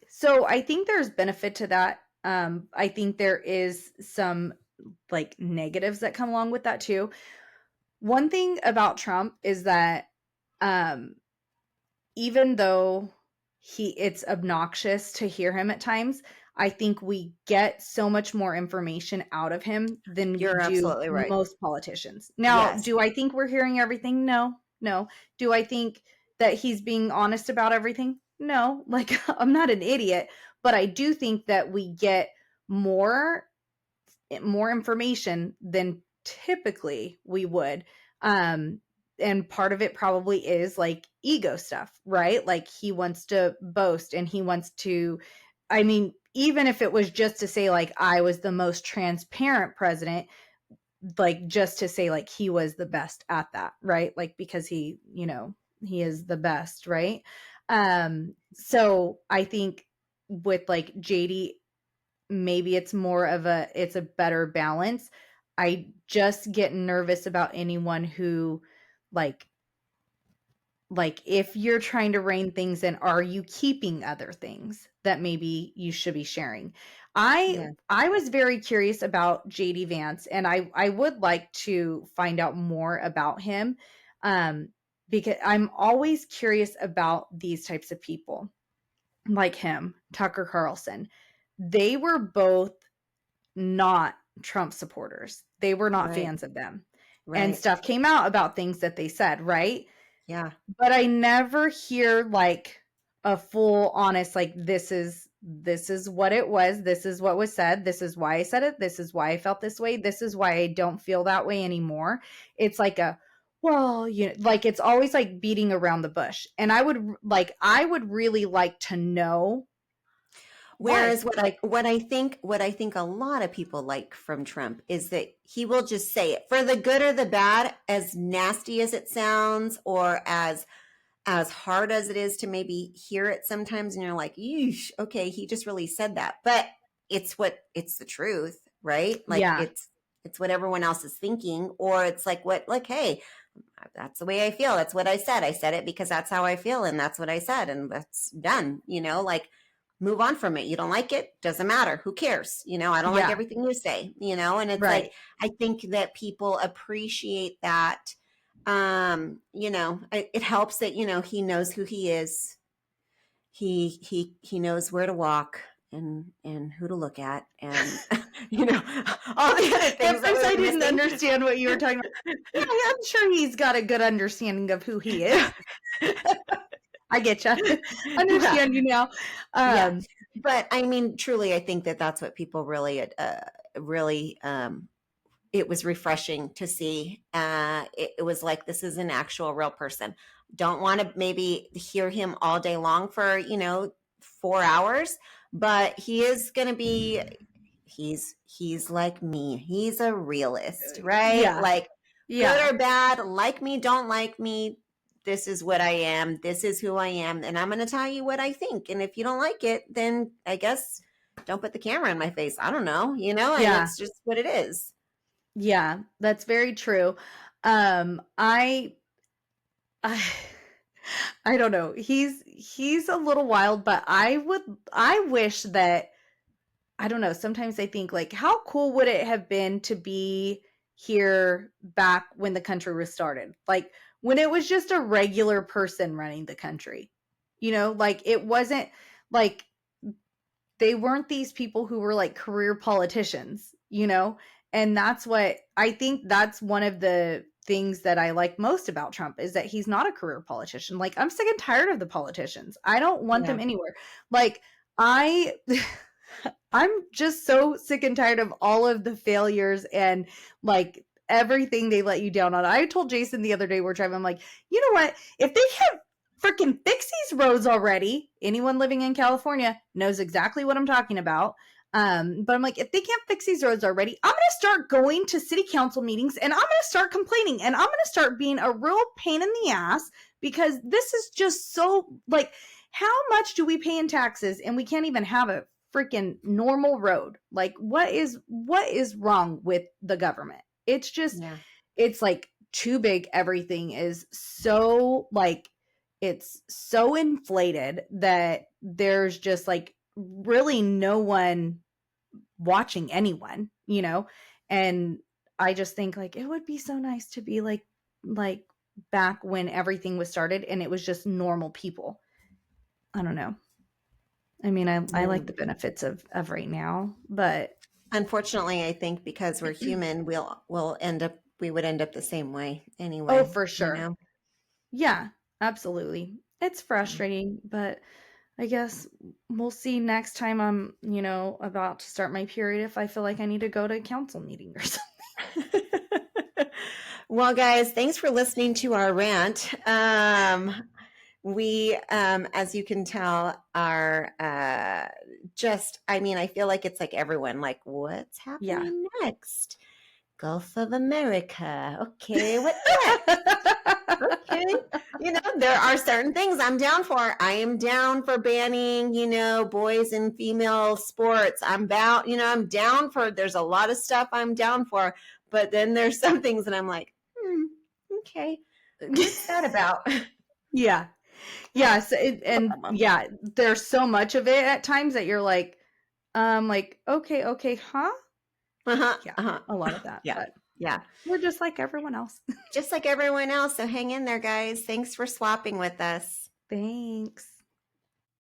there's benefit to that. I think there is some like negatives that come along with that too. One thing about Trump is that even though it's obnoxious to hear him at times, I think we get so much more information out of him than we do most politicians. Now, do I think we're hearing everything? No. Do I think that he's being honest about everything? No. Like, I'm not an idiot, but I do think that we get more information than typically we would. And part of it probably is like ego stuff, right? Like he wants to boast and he wants to, I mean, even if it was just to say like I was the most transparent president, like just to say like he was the best at that, right? Like because he, you know, he is the best, right? So I think with like JD, maybe it's a better balance. I just get nervous about anyone who like if you're trying to rein things in, are you keeping other things that maybe you should be sharing? I was very curious about JD Vance, and I would like to find out more about him, because I'm always curious about these types of people like him, Tucker Carlson. They were both not Trump supporters. They were not fans of them. And stuff came out about things that they said, right? Yeah. But I never hear like a full honest, like this is what it was. This is what was said. This is why I said it. This is why I felt this way. This is why I don't feel that way anymore. It's like well, you know, like it's always like beating around the bush. And I would really like to know. Whereas what I think a lot of people like from Trump is that he will just say it for the good or the bad, as nasty as it sounds, or as hard as it is to maybe hear it sometimes, and you're like, yeesh, okay, he just really said that. But it's the truth, right? Like it's what everyone else is thinking, or it's like hey, that's the way I feel. That's what I said. I said it because that's how I feel, and that's what I said, and that's done. You know, like move on from it. You don't like it, doesn't matter. Who cares? You know, I don't like everything you say, you know, and it's like, I think that people appreciate that. You know, it helps that, you know, he knows who he is. He knows where to walk and who to look at. And you know, all the other things. At first, I didn't understand what you were talking about. Yeah, I'm sure he's got a good understanding of who he is. I get you. Understand you now. Yeah. But I mean, truly, I think that that's what people really, really, it was refreshing to see. It was like, this is an actual real person. Don't want to maybe hear him all day long for, 4 hours, but he is going to be, he's like me. He's a realist, right? Yeah. Like Yeah. good or bad, like me, don't like me. This is what I am. This is who I am. And I'm going to tell you what I think. And if you don't like it, then I guess don't put the camera in my face. I don't know, and it's just what it is. Yeah, that's very true. I don't know. He's a little wild, but I wish that, I don't know, sometimes I think like, how cool would it have been to be here back when the country was started? Like when it was just a regular person running the country. Like it wasn't like they weren't these people who were like career politicians, And that's what I think, that's one of the things that I like most about Trump, is that he's not a career politician. Like I'm sick and tired of the politicians. I don't want them anywhere. Like I'm just so sick and tired of all of the failures and like everything they let you down on. I told Jason the other day, we're driving, I'm like, you know what? If they have freaking fix these roads already, anyone living in California knows exactly what I'm talking about. But I'm like, if they can't fix these roads already, I'm going to start going to city council meetings and I'm going to start complaining and I'm going to start being a real pain in the ass, because this is just so like, how much do we pay in taxes and we can't even have a freaking normal road? Like what is wrong with the government? It's just, it's like too big. Everything is so like, it's so inflated that there's just like really no one watching anyone, and I just think like it would be so nice to be like back when everything was started and it was just normal people. I don't know. I mean, I like the benefits of right now, but unfortunately, I think because we're human, we would end up the same way anyway. Oh, for sure. Yeah, absolutely. It's frustrating, but I guess we'll see next time I'm, about to start my period, if I feel like I need to go to a council meeting or something. Well, guys, thanks for listening to our rant. We, as you can tell, are just, I mean, I feel like it's like everyone, like, what's happening next? Gulf of America. Okay, what next? Okay. There are certain things I'm down for. I am down for banning, boys and female sports. I'm down for, there's a lot of stuff I'm down for, but then there's some things that I'm like, okay, what's that about? Yeah. Yeah. So there's so much of it at times that you're like, okay, huh? A lot of that. But we're just like everyone else. Just like everyone else. So hang in there, guys. Thanks for swapping with us. Thanks.